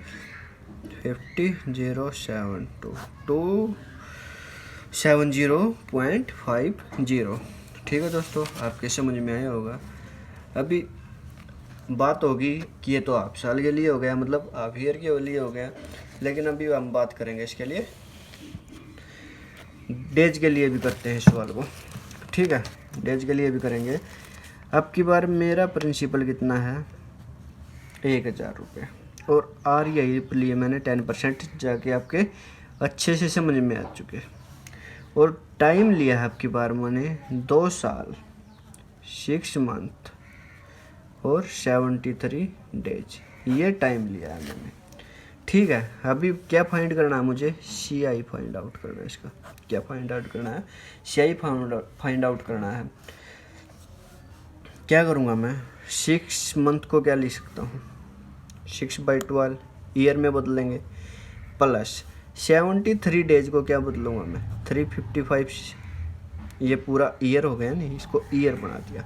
50,072,70.50। ठीक है दोस्तों, आपके समझ में आया होगा। अभी बात होगी कि ये तो हाफ साल के लिए हो गया, मतलब हाफ ईयर के लिए हो गया, लेकिन अभी हम बात करेंगे इसके लिए डेज के लिए भी करते हैं इस सवाल को। ठीक है, डेज के लिए भी करेंगे। अब की बार मेरा प्रिंसिपल कितना है, 1000 रुपये, और REI के लिए मैंने 10% जाके आपके अच्छे से समझ में आ चुके। और टाइम लिया है आपकी बार मैंने 2 साल 6 मंथ और 73 डेज, ये टाइम लिया है मैंने। ठीक है, अभी क्या फाइंड करना है मुझे, CI फाइंड आउट करना है। इसका क्या फाइंड आउट करना है, CI फाइंड आउट करना है। क्या करूँगा मैं, 6 मंथ को क्या लिख सकता हूँ, 6/12 ईयर में बदलेंगे, प्लस 73 डेज को क्या बदलूँगा मैं, 355। ये पूरा ईयर हो गया नहीं, इसको ईयर बना दिया।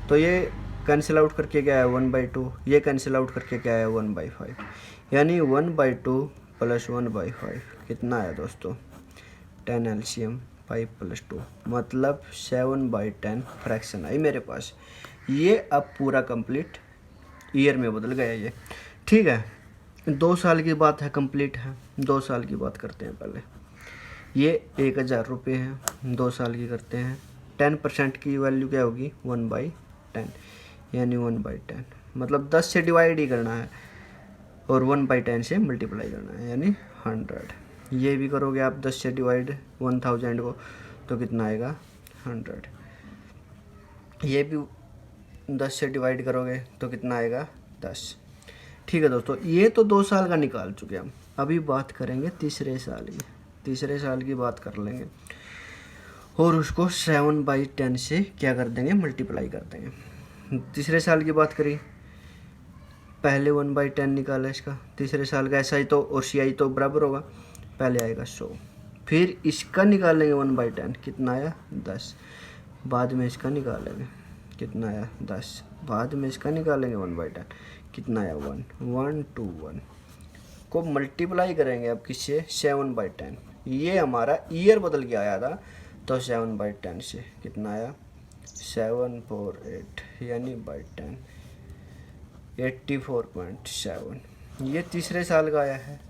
तो ये कैंसिल आउट करके क्या है, 1/2। ये कैंसिल आउट करके क्या है, 1/5। यानी 1/2 + 1/5 कितना आया दोस्तों, 10 LCM 5 + 2, मतलब 7/10 फ्रैक्शन आई मेरे पास। ये अब पूरा कंप्लीट ईयर में बदल गया ये। ठीक है, 2 साल की बात है, कंप्लीट है। 2 साल की बात करते हैं पहले। ये 1000 रुपये हैं, 2 साल की करते हैं। 10% की वैल्यू क्या होगी, 1/10, यानी 1/10, मतलब 10 से डिवाइड ही करना है और 1/10 से मल्टीप्लाई करना है, यानी 100। ये भी करोगे आप 10 से डिवाइड 1000 को, तो कितना आएगा, 100। ये भी 10 से डिवाइड करोगे तो कितना आएगा, 10। ठीक है दोस्तों, ये तो 2 साल का निकाल चुके हम। अभी बात करेंगे तीसरे साल की। तीसरे साल की बात कर लेंगे और उसको 7/10 से क्या कर देंगे, मल्टीप्लाई कर देंगे। तीसरे साल की बात करी, पहले 1/10 निकाला इसका, तीसरे साल का SI तो और CI तो बराबर होगा, पहले आएगा 100, फिर इसका निकालेंगे 1/10, कितना आया, 10। बाद में इसका निकालेंगे, कितना आया, 10। बाद में इसका निकालेंगे 1/10, कितना आया, 1 1 2 1 को मल्टीप्लाई करेंगे अब किससे, 7/10। ये हमारा ईयर बदल के आया था, तो 7/10 से कितना आया, 748, यानी 10 84.7। ये तीसरे साल का आया है,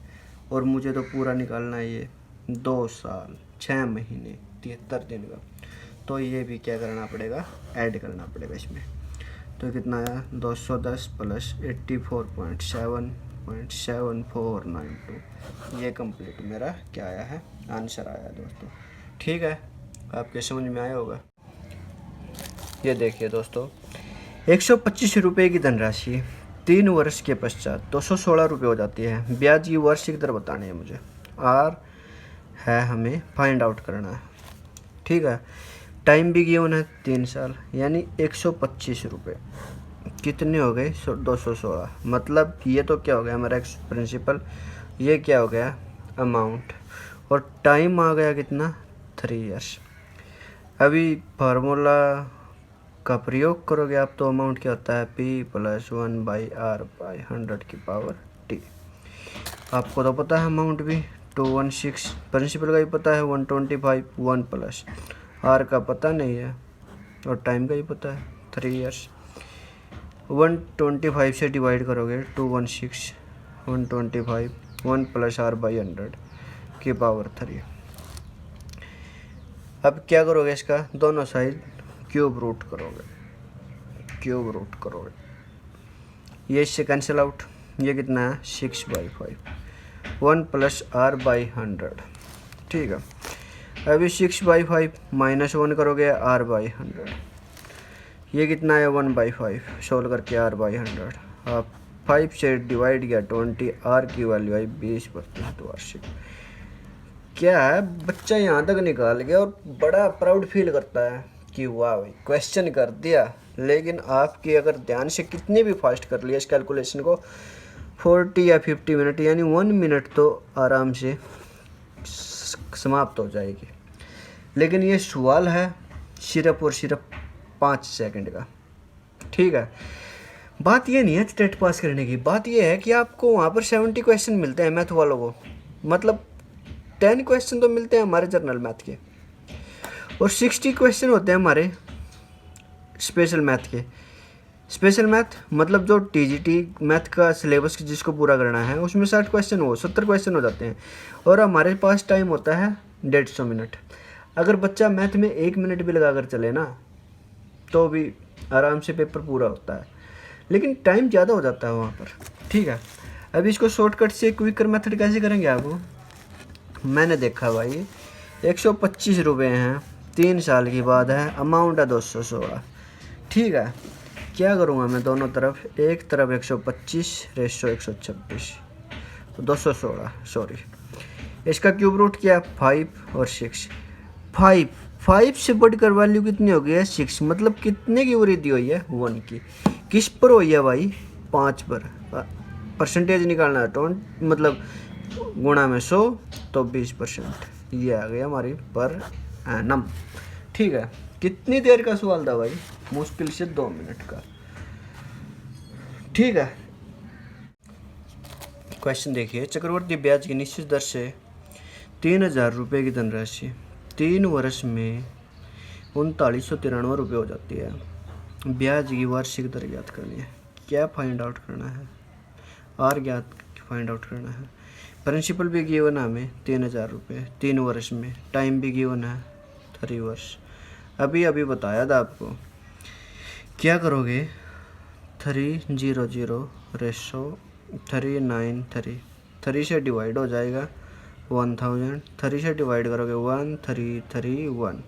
और मुझे तो पूरा निकालना है ये 2 साल 6 महीने 73 दिन का। तो ये भी क्या करना पड़ेगा, ऐड करना पड़ेगा इसमें। तो कितना आया, 210 + 84.7.7492। ये कंप्लीट मेरा क्या आया है, आंसर आया दोस्तों। ठीक है, आपके समझ में आया होगा। ये देखिए दोस्तों, 125 रुपये की धनराशि 3 वर्ष के पश्चात 216 रुपये हो जाती है। ब्याज की वार्षिक दर बतानी है मुझे, आर है हमें फाइंड आउट करना है। ठीक है, टाइम भी गिवन है 3 साल, यानी 125 रुपये कितने हो गए, 216। मतलब ये तो क्या हो गया हमारा प्रिंसिपल, ये क्या हो गया, अमाउंट, और टाइम आ गया कितना, 3 ईयर्स। अभी फार्मूला का प्रयोग करोगे आप तो अमाउंट क्या होता है, P + 1/R/100⁻T। आपको तो पता है अमाउंट भी 216, प्रिंसिपल का भी पता है 125, 1 + R का पता नहीं है, और टाइम का ही पता है 3 ईयर्स। 125 से डिवाइड करोगे 216, 125 1 + r/100 की पावर 3। अब क्या करोगे, इसका दोनों साइड क्यूब रूट करोगे, ये इससे कैंसिल आउट। ये कितना है 6/5, 1 + r/100, ठीक है। अभी 6/5 -1 करोगे r/100, ये कितना है 1/5, सोल्व करके r/100। आप 5 से डिवाइड किया 20, r की वैल्यू आई 20% वार्षिक। क्या है, बच्चा यहाँ तक निकाल गया और बड़ा प्राउड फील करता है कि वाह भाई क्वेश्चन कर दिया। लेकिन आपकी अगर ध्यान से कितने भी फास्ट कर लिया इस कैलकुलेशन को, 40 या 50 मिनट यानी 1 मिनट तो आराम से समाप्त हो जाएगी। लेकिन ये सवाल है सिर्फ और सिर्फ 5 सेकंड का, ठीक है। बात ये नहीं है टेट पास करने की, बात ये है कि आपको वहाँ पर 70 क्वेश्चन मिलते हैं मैथ वालों को, मतलब 10 क्वेश्चन तो मिलते हैं हमारे जनरल मैथ के, और 60 क्वेश्चन होते हैं हमारे स्पेशल मैथ के। स्पेशल मैथ मतलब जो टीजीटी मैथ का सिलेबस जिसको पूरा करना है, उसमें 60 क्वेश्चन 70 क्वेश्चन हो जाते हैं, और हमारे पास टाइम होता है 150 मिनट। अगर बच्चा मैथ में 1 मिनट भी लगा कर चले ना तो भी आराम से पेपर पूरा होता है, लेकिन टाइम ज़्यादा हो जाता है वहाँ पर, ठीक है। अभी इसको शॉर्टकट से क्विकर मेथड कैसे करेंगे आपको, मैंने देखा भाई 125 रुपये हैं, 3 साल की बात है, अमाउंट है 216, ठीक है। क्या करूँगा मैं, दोनों तरफ, एक तरफ 125 रेशो 126 तो 216, सॉरी। इसका क्यूब रूट क्या, 5 और 6। 5 से बढ़कर वैल्यू कितनी हो गई है 6, मतलब कितने की वृद्धि हुई है 1 की। किस पर हुई है भाई, 5 पर। परसेंटेज निकालना है, मतलब गुणा में 100 तो 20%, ये आ गई हमारी पर एनम, ठीक है। कितनी देर का सवाल था भाई, मुश्किल से 2 मिनट का, ठीक है। क्वेश्चन देखिए, चक्रवर्ती ब्याज की निश्चित दर से 3000 रुपये की धनराशि 3 वर्ष में 3993 रुपये हो जाती है। ब्याज की वार्षिक दर ज्ञात करनी है। क्या फाइंड आउट करना है, आर ज्ञात फाइंड आउट करना है। प्रिंसिपल भी गिवन है हमें 3000 रुपये 3 वर्ष में, टाइम भी गिवन है 3 वर्ष। अभी बताया था आपको। क्या करोगे, 300 रेशो 393, 3 से डिवाइड हो जाएगा 1000, 3 से डिवाइड करोगे 1331।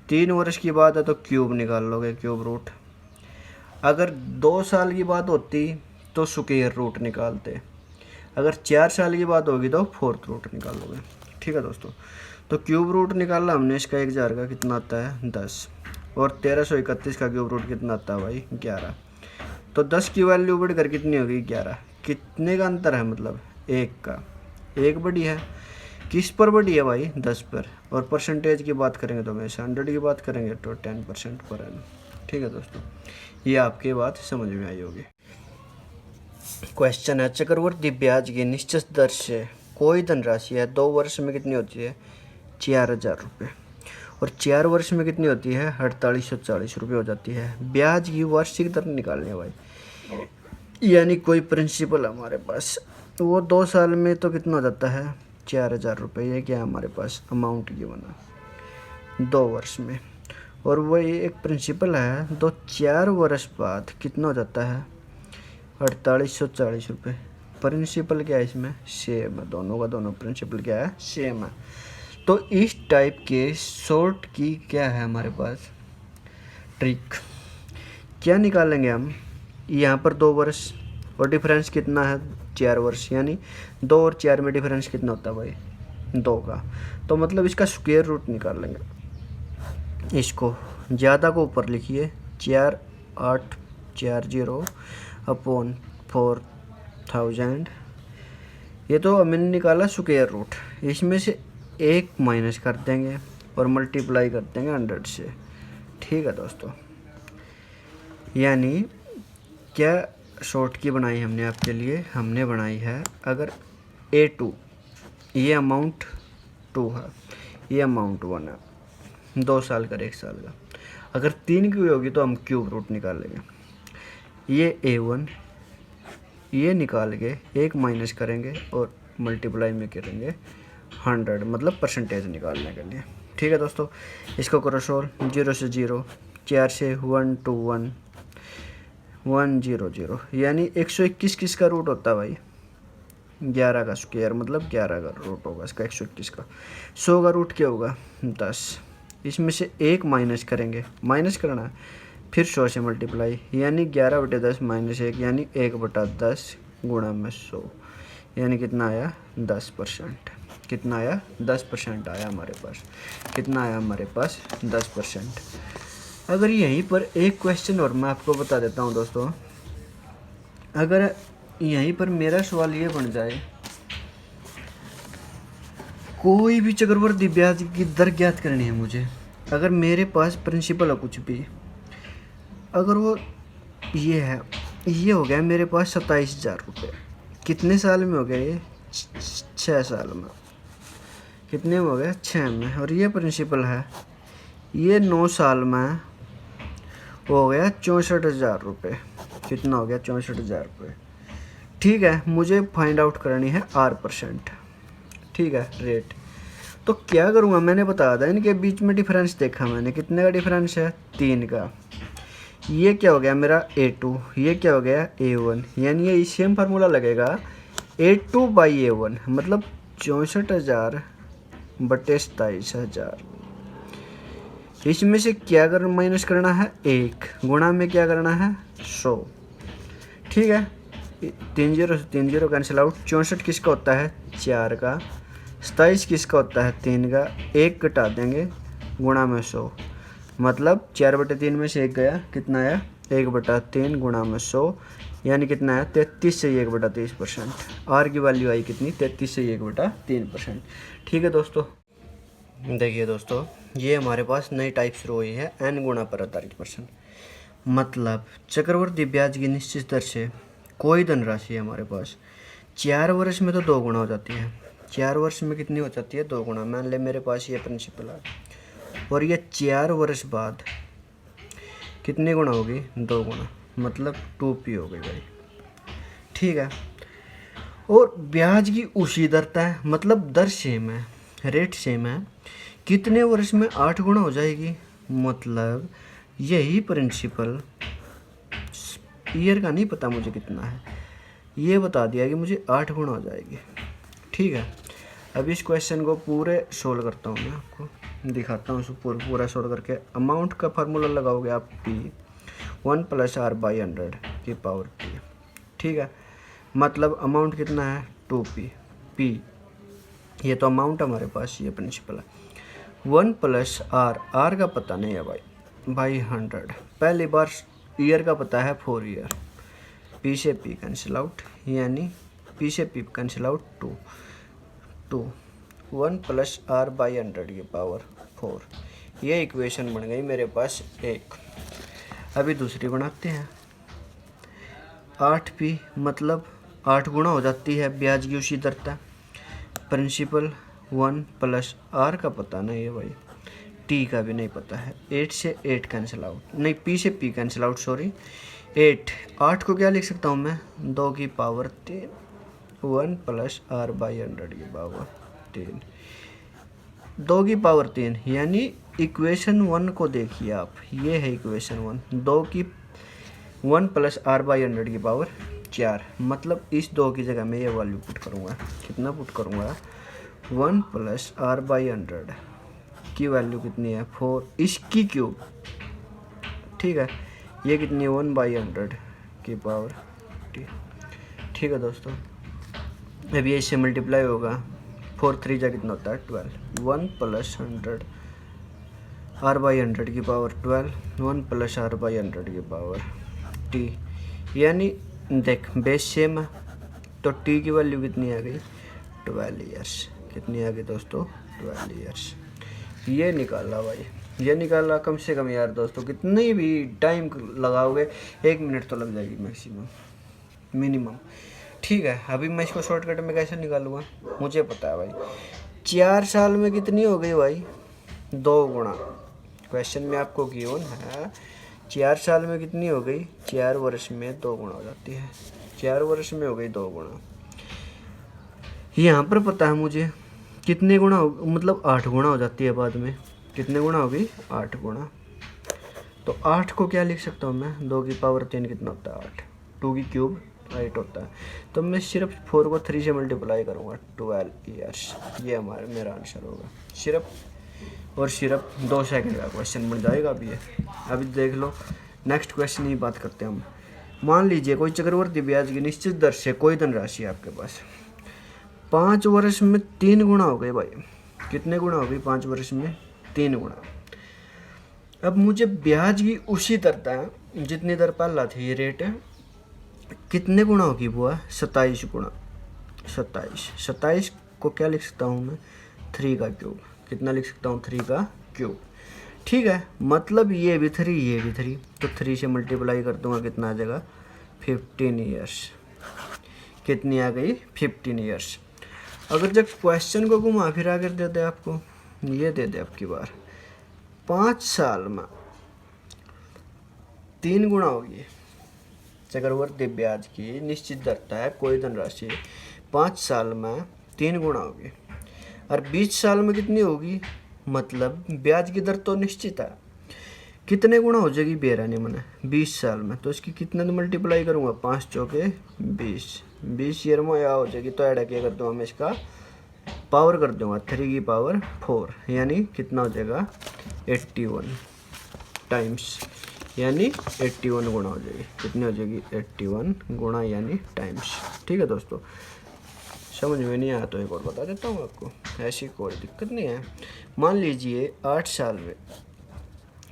3 वर्ष की बात है तो क्यूब निकाल लोगे, क्यूब रूट। अगर 2 साल की बात होती तो स्क्वायर रूट निकालते, अगर 4 साल की बात होगी तो 4th रूट निकाल लोगे, ठीक है दोस्तों। तो क्यूब रूट निकाला हमने, इसका 1000 का कितना आता है 10, और 1331 का क्यूब रूट कितना आता है भाई 11। तो 10 की वैल्यू बढ़कर कितनी होगी 11। कितने का अंतर है, मतलब 1 का, 1 बड़ी है। किस पर बड़ी है भाई 10 पर, और परसेंटेज की बात करेंगे तो हमेशा 100 की बात करेंगे तो 10% पर एनम, ठीक है दोस्तों। ये आपकी बात समझ में आई होगी। क्वेश्चन है, चक्रवर्ती ब्याज की निश्चित दर से कोई धनराशि है 2 वर्ष में कितनी होती है 4000 रुपये, और 4 वर्ष में कितनी होती है 4840 रुपये हो जाती है। ब्याज की वार्षिक दर निकालनी है भाई, यानी कोई प्रिंसिपल हमारे पास, वो 2 साल में तो कितना हो जाता है 4000 रुपये। ये क्या हमारे पास अमाउंट की बना 2 वर्ष में, और वही एक प्रिंसिपल है तो 4 वर्ष बाद कितना हो जाता है 4840 रुपये। प्रिंसिपल क्या है इसमें, सेम है, दोनों का दोनों प्रिंसिपल क्या है सेम है। तो इस टाइप के शॉर्ट की क्या है हमारे पास ट्रिक, क्या निकालेंगे हम। यहाँ पर 2 वर्ष और डिफरेंस कितना है 4 वर्ष, यानी 2 और 4 में डिफरेंस कितना होता है भाई 2 का, तो मतलब इसका स्क्वायर रूट निकाल लेंगे। इसको ज़्यादा को ऊपर लिखिए 4840 अपॉन 4000, ये तो मैंने निकाला स्क्वायर रूट, इसमें से 1 माइनस कर देंगे और मल्टीप्लाई कर देंगे 100 से, ठीक है दोस्तों। यानी क्या शॉर्ट की बनाई हमने आपके लिए, हमने बनाई है अगर A2 ये अमाउंट 2 है, ये अमाउंट 1 है, 2 साल का 1 साल का, अगर 3 की होगी तो हम क्यूब रूट निकाल लेंगे। ये A1 ये निकाल के 1 माइनस करेंगे और मल्टीप्लाई में करेंगे 100, मतलब परसेंटेज निकालने के लिए। ठीक है दोस्तों, इसको करो सोल्व। 0 से 0, 4 से 1 2 1 1 0 0, यानी 121 किसका रूट होता है भाई? 11 का स्क्वायर, मतलब 11 का रूट होगा इसका 121 का। 100 का रूट क्या होगा? 10। इसमें से 1 माइनस करेंगे, माइनस करना है, फिर 100 से मल्टीप्लाई, यानी 11/10 माइनस 1, यानी 1/10 गुणा में 100, यानी कितना आया? 10%। कितना आया? 10% आया हमारे पास। कितना आया हमारे पास? 10%। अगर यहीं पर एक क्वेश्चन और मैं आपको बता देता हूँ दोस्तों, अगर यहीं पर मेरा सवाल ये बन जाए, कोई भी चक्रवर्ती ब्याज की दर ज्ञात करनी है मुझे, अगर मेरे पास प्रिंसिपल है कुछ भी, अगर वो ये है, ये हो गया मेरे पास 27,000 रुपये, कितने साल में हो गया ये? 6 साल में। कितने में हो गया? 6 में। और ये प्रिंसिपल है, ये 9 साल में हो गया 64,000 रुपये। कितना हो गया? 64,000 रुपये। ठीक है, मुझे फाइंड आउट करनी है R%। ठीक है, रेट। तो क्या करूँगा, मैंने बताया था इनके बीच में डिफरेंस देखा मैंने, कितने का डिफरेंस है? 3 का। ये क्या हो गया मेरा? A2। ये क्या हो गया? A1। यानी ये सेम फार्मूला लगेगा, A2/A1, मतलब 64,000 बटे 27,000। इसमें से क्या कर माइनस करना है? 1, गुणा में क्या करना है? 100। ठीक है, 3 0 से 3 0 कैंसिल आउट। 64 किसका होता है? 4 का। 27 किसका होता है? 3 का। 1 घटा देंगे, गुणा में 100, मतलब 4/3 में से 1 गया, कितना आया? 1/3 गुणा में 100, यानी कितना आया? 33 से 1/30%। आर की वैल्यू आई कितनी? 33 से 1/3%। ठीक है दोस्तों, देखिए दोस्तों, ये हमारे पास नई टाइप शुरू हुई है, n गुणा पर आधारित प्रश्न। मतलब चक्रवर्ती ब्याज की निश्चित दर से कोई धनराशि है हमारे पास, 4 वर्ष में तो 2 गुना हो जाती है। 4 वर्ष में कितनी हो जाती है? 2 गुना। मान ले मेरे पास ये प्रिंसिपल है, और ये 4 वर्ष बाद कितनी गुना होगी? 2 गुना, मतलब 2p हो गई भाई। ठीक है, और ब्याज की उसी दर है, मतलब दर सेम है, रेट सेम है। कितने वर्ष में 8 गुना हो जाएगी? मतलब यही प्रिंसिपल, ईयर का नहीं पता मुझे कितना है, ये बता दिया कि मुझे 8 गुना हो जाएगी। ठीक है, अब इस क्वेश्चन को पूरे सोल्व करता हूँ, मैं आपको दिखाता हूँ पूरा सोल्व करके। अमाउंट का फार्मूला लगाओगे आप P, 1 + R/100 की पावर T। ठीक है, मतलब अमाउंट कितना है? 2p। P ये तो अमाउंट हमारे पास, ये प्रिंसिपल है। 1 + R का पता नहीं है भाई 100। पहली बार ईयर का पता है 4 ईयर। P से P कैंसिल आउट, यानी P से P कैंसिल आउट 2 1 + R/100 की पावर 4। ये इक्वेशन बन गई मेरे पास 1। अभी दूसरी बनाते हैं। 8p, मतलब 8 गुना हो जाती है ब्याज की उसी दर तक। प्रिंसिपल 1 + R का पता नहीं है भाई, T का भी नहीं पता है। 8 से 8 कैंसिल आउट, नहीं P से P कैंसिल आउट, सॉरी। 8 को क्या लिख सकता हूँ मैं? 2 की पावर 3, 1 + R/100 की पावर 3, 2 की पावर 3, यानी इक्वेशन 1 को देखिए आप, ये है इक्वेशन 1। 1 + R/100 की पावर 4, मतलब इस 2 की जगह मैं ये वैल्यू पुट करूँगा। कितना पुट करूँगा? 1 + R/100 की वैल्यू कितनी है? 4, इसकी क्यूब। ठीक है, ये कितनी है? 1/100 की पावर T। ठीक है दोस्तों, अब ये इससे मल्टीप्लाई होगा, 4 3 जा कितना होता है? 12। 1 + 100 R/100 की पावर 12, 1 + R/100 की पावर T, यानी देख बेस सेम है, तो T की वैल्यू कितनी आ गई? 12 ईयर्स। कितनी आ गई दोस्तों? 12 ईयर्स। ये निकाला भाई, ये निकाला कम से कम यार दोस्तों, कितनी भी टाइम लगाओगे 1 मिनट तो लग जाएगी मैक्सिमम, मिनिमम। ठीक है, अभी मैं इसको शॉर्टकट में कैसे निकालूंगा? मुझे पता है भाई, 4 साल में कितनी हो गई भाई? 2 गुना। क्वेश्चन में आपको गिवन है 4 साल में कितनी हो गई? 4 वर्ष में 2 गुना हो जाती है। 4 वर्ष में हो गई 2 गुना, यहाँ पर पता है मुझे कितने गुना हो, मतलब 8 गुना हो जाती है बाद में। कितने गुना होगी? 8 गुना। तो 8 को क्या लिख सकता हूँ मैं? 2 की पावर 3 कितना होता है? 8। 2 की क्यूब 8 होता है। तो मैं सिर्फ 4 को 3 से मल्टीप्लाई करूँगा, 12 ईयर्स। ये मेरा आंसर होगा। सिर्फ 2 सेकंड का क्वेश्चन बन जाएगा अभी ये। अभी देख लो नेक्स्ट क्वेश्चन की बात करते हैं हम। मान लीजिए कोई चक्रवर्ती ब्याज की निश्चित दर से कोई धनराशि है आपके पास, 5 वर्ष में 3 गुना हो गए भाई। कितने गुना हो गई? 5 वर्ष में 3 गुना। अब मुझे ब्याज की उसी दर है जितनी दर पहला थी, ये रेट है, कितने गुना होगी बुआ? 27 गुना। 27 को क्या लिख सकता हूँ मैं? 3 का क्यूब। कितना लिख सकता हूँ? 3 का क्यूब। ठीक है, मतलब ये भी 3, ये भी 3, तो 3 से मल्टीप्लाई कर दूंगा, कितना आ जाएगा? 15 ईयर्स। कितनी आ गई? 15 ईयर्स। अगर जब क्वेश्चन को घुमा फिरा कर दे दे आपको, ये दे दे आपकी बार 5 साल में 3 गुना होगी चक्रवर्ती ब्याज की निश्चित दर है कोई धनराशि, 5 साल में 3 गुना होगी। और 20 साल में कितनी होगी? मतलब ब्याज की दर तो निश्चित है, कितने गुना हो जाएगी बेरानी मैंने? 20 साल में। तो इसकी कितने तो मल्टीप्लाई करूँगा? 5 चौके 20 ईयर में या हो जाएगी। तो ऐड क्या कर दूँगा मैं? इसका पावर कर दूँगा 3 की पावर 4, यानी कितना हो जाएगा? 81 टाइम्स, यानी 81 गुना हो जाएगी। कितनी हो जाएगी? 81 गुना यानी टाइम्स। ठीक है दोस्तों, समझ में नहीं आया तो एक और बता देता हूँ आपको, ऐसी कोई दिक्कत नहीं है। मान लीजिए 8 साल में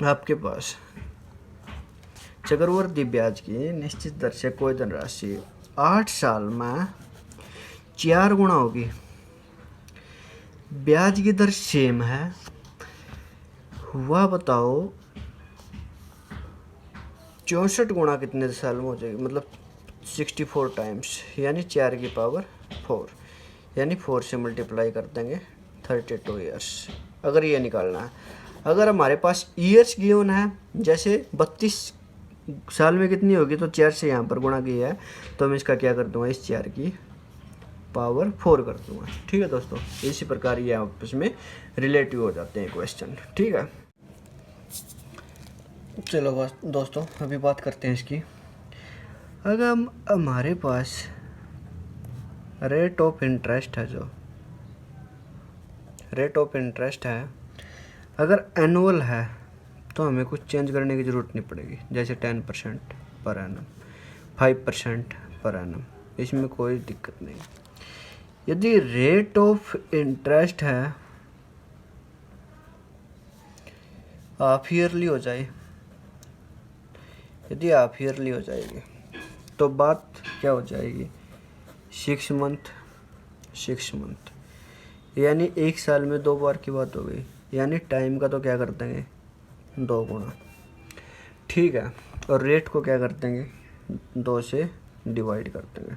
आपके पास चक्रवर्ती ब्याज की निश्चित दर से कोई धनराशि 8 साल में 4 गुना होगी। ब्याज की दर सेम है, वह बताओ 64 गुना कितने साल में हो जाएगी? मतलब 64 टाइम्स, यानी 4 की पावर 4, यानी 4 से मल्टीप्लाई कर देंगे 32 ईयर्स। अगर ये निकालना है, अगर हमारे पास ईयर्स गिवन है, जैसे 32 साल में कितनी होगी, तो 4 से यहाँ पर गुणा किया है, तो मैं इसका क्या कर दूंगा? इस 4 की पावर 4 कर दूंगा। ठीक है दोस्तों, इसी प्रकार ये आपस में रिलेटिव हो जाते हैं क्वेश्चन। ठीक है, चलो बस दोस्तों अभी बात करते हैं इसकी। अगर हमारे पास रेट ऑफ इंटरेस्ट है, जो रेट ऑफ इंटरेस्ट है अगर एनुअल है तो हमें कुछ चेंज करने की ज़रूरत नहीं पड़ेगी, जैसे 10% पर एनम, 5% पर एनम, इसमें कोई दिक्कत नहीं। यदि रेट ऑफ इंटरेस्ट है हाफ ईयरली हो जाए, यदि हाफ ईयरली हो जाएगी तो बात क्या हो जाएगी? 6 मंथ, यानी 1 साल में 2 बार की बात हो गई, यानी टाइम का तो क्या कर देंगे? 2 गुना। ठीक है, और रेट को क्या कर देंगे? 2 से डिवाइड कर देंगे।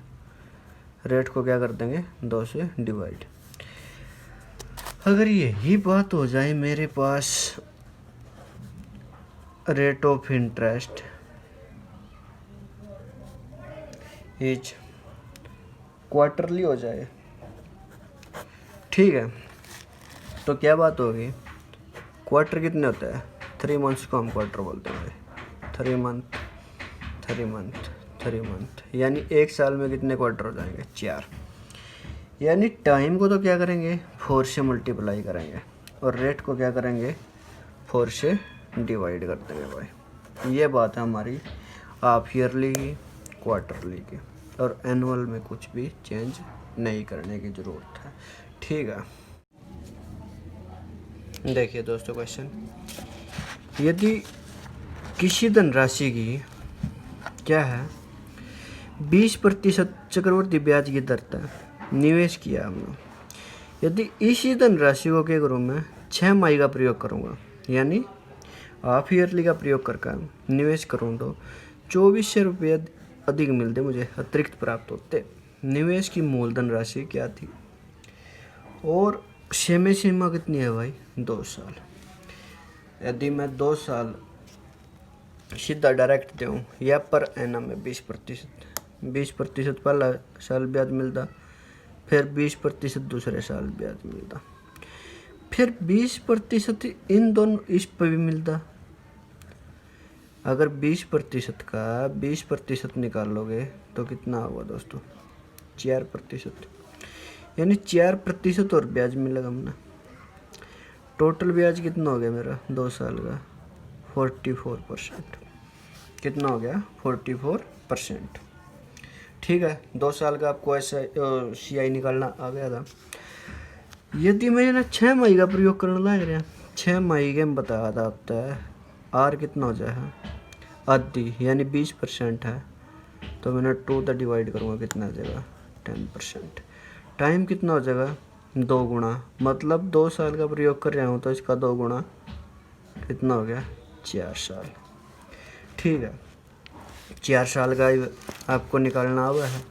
रेट को क्या कर देंगे? 2 से डिवाइड। अगर यही बात हो जाए मेरे पास rate of interest is quarterly हो जाए, ठीक है, तो क्या बात होगी? क्वार्टर कितने होते हैं? 3 मंथ्स को हम क्वार्टर बोलते हैं। 3 मंथ, यानी 1 साल में कितने क्वार्टर हो जाएंगे? 4। यानी टाइम को तो क्या करेंगे? 4 से मल्टीप्लाई करेंगे, और रेट को क्या करेंगे? 4 से डिवाइड कर देंगे भाई। ये बात है हमारी हाफ ईयरली की, क्वार्टरली की, और एनुअल में कुछ भी चेंज नहीं करने की ज़रूरत है। ठीक है, देखिए दोस्तों क्वेश्चन, यदि किसी धनराशि की क्या है 20% चक्रवर्ती ब्याज की दर पर निवेश किया हमने, यदि इसी धनराशि को क्या करूँ मैं? 6 माही का प्रयोग करूँगा, यानी हाफ ईयरली का प्रयोग करके निवेश करूँ तो 2400 रुपये अधिक मिलते, मुझे अतिरिक्त प्राप्त होते। निवेश की मूलधन राशि क्या थी, और समय सीमा कितनी है भाई? 2 साल। यदि मैं 2 साल सीधा डायरेक्ट दूँ या पर एनम में 20% पहला साल ब्याज मिलता, फिर 20% दूसरे साल ब्याज मिलता, फिर 20% इन दोनों इस पे भी मिलता। अगर 20% का 20% निकालोगे तो कितना होगा दोस्तों? 4%, यानी 4% और ब्याज मिलेगा हमने। टोटल ब्याज कितना हो गया मेरा 2 साल का? 44%। कितना हो गया? 44%। ठीक है, 2 साल का आपको ऐसा CI निकालना आ गया था। यदि मैं ना 6 मई का प्रयोग करने लग रहा, 6 मई के में बताया था आपका आर कितना हो जाएगा? आधी, यानी 20% है, तो मैंने 2 द डिवाइड करूँगा, कितना हो जाएगा? 10%। टाइम कितना हो जाएगा? 2 गुना, मतलब 2 साल का प्रयोग कर रहा हूँ तो इसका 2 गुना कितना हो गया? 4 साल। ठीक है, 4 साल का आपको निकालना हुआ है।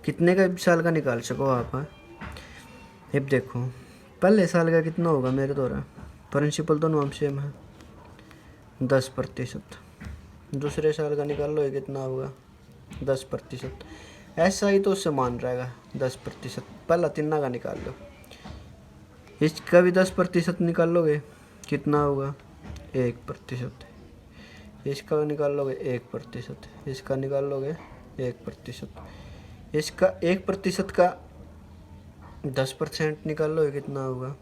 कितने का साल का निकाल सको आप? अब देखो, पहले साल का कितना होगा मेरे द्वारा? प्रिंसिपल दोनों हम सेम है, 10%। दूसरे साल का निकाल लो, ये कितना होगा? 10%। ऐसा ही तो उससे मान रहेगा 10%। पहला तिन्ना का निकाल लो, इसका भी 10% निकाल लोगे, कितना होगा? 1%। इसका निकाल लोगे 1%, इसका निकाल लोगे 1%, इसका 1% का 10% निकाल लो, कितना होगा?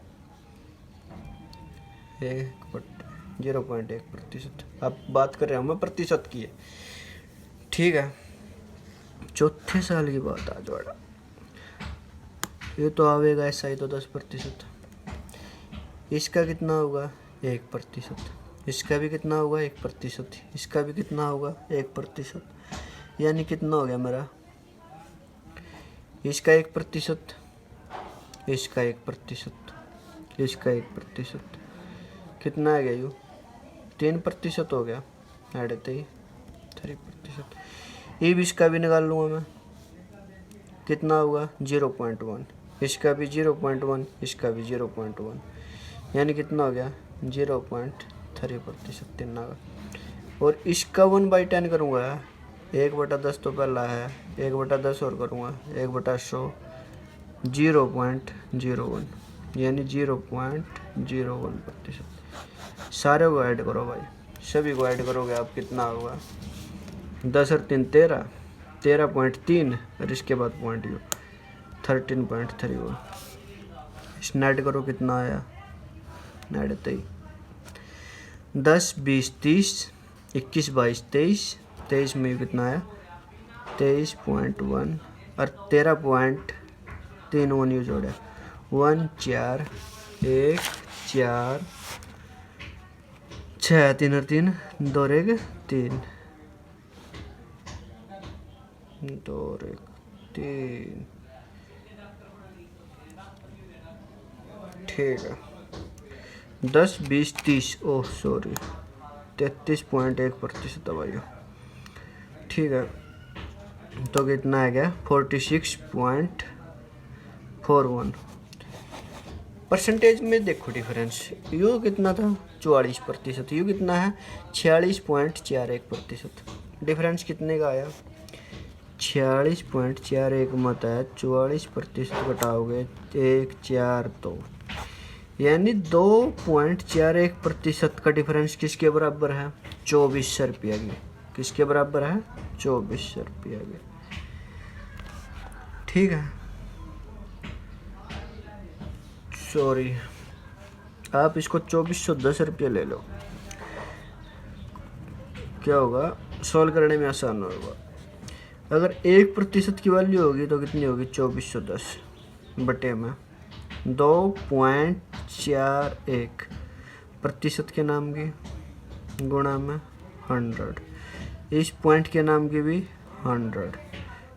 0.1%। अब बात कर रहे हैं मैं प्रतिशत की है। ठीक है, चौथे साल की बात आज वाला, ये तो आवेगा ऐसा ही तो 10%। इसका कितना होगा? 1%। इसका भी कितना होगा? 1%। इसका भी कितना होगा? 1%। यानी कितना हो गया मेरा? इसका 1%, इसका 1%, इसका 1%, कितना आ गया? यू 3% हो गया, ऐड 3%। ये भी इसका भी निकाल लूँगा मैं, कितना होगा? 0.1। इसका भी 0.1, इसका भी 0.1, यानी कितना हो गया? 0.3% तिन्ना का। और इसका 1/10 करूँगा, 1/10 तो पहला है, 1/10 और करूँगा, 1/100, 0.01, यानी 0.01%। सारे को ऐड करो भाई, सभी को ऐड करोगे आप, कितना होगा? 10 और 3 13, 13.3, और इसके बाद पॉइंट यू 13.31। इस नेट करो, कितना आया? नेट 10 20 30, 21 22 23, 23 में कितना आया? 23.1 और 13.31 यू जोड़ा, 1 4 1 4 6, 3 और 3 2 और 1 3, 2 और 1 3। ठीक है, 10 20 30, ओह सॉरी, 33.1% दबाइयो। ठीक है, तो कितना आ गया? 46.41। परसेंटेज में देखो डिफरेंस, यू कितना था? 44%, यू कितना है? 46.41%। डिफरेंस कितने का आया? 46.41 मत है, 44% घटाओगे 1 4 2, यानी 2.41% का डिफरेंस किसके बराबर है? 2400 रुपया की। किसके बराबर है? 2400 रुपया की। ठीक है, सॉरी, आप इसको 2410 रुपया ले लो, क्या होगा? सॉल्व करने में आसान होगा। अगर 1% की वैल्यू होगी तो कितनी होगी? 2410 बटे में 2.41 प्रतिशत के नाम की गुणा में 100, इस पॉइंट के नाम की भी 100,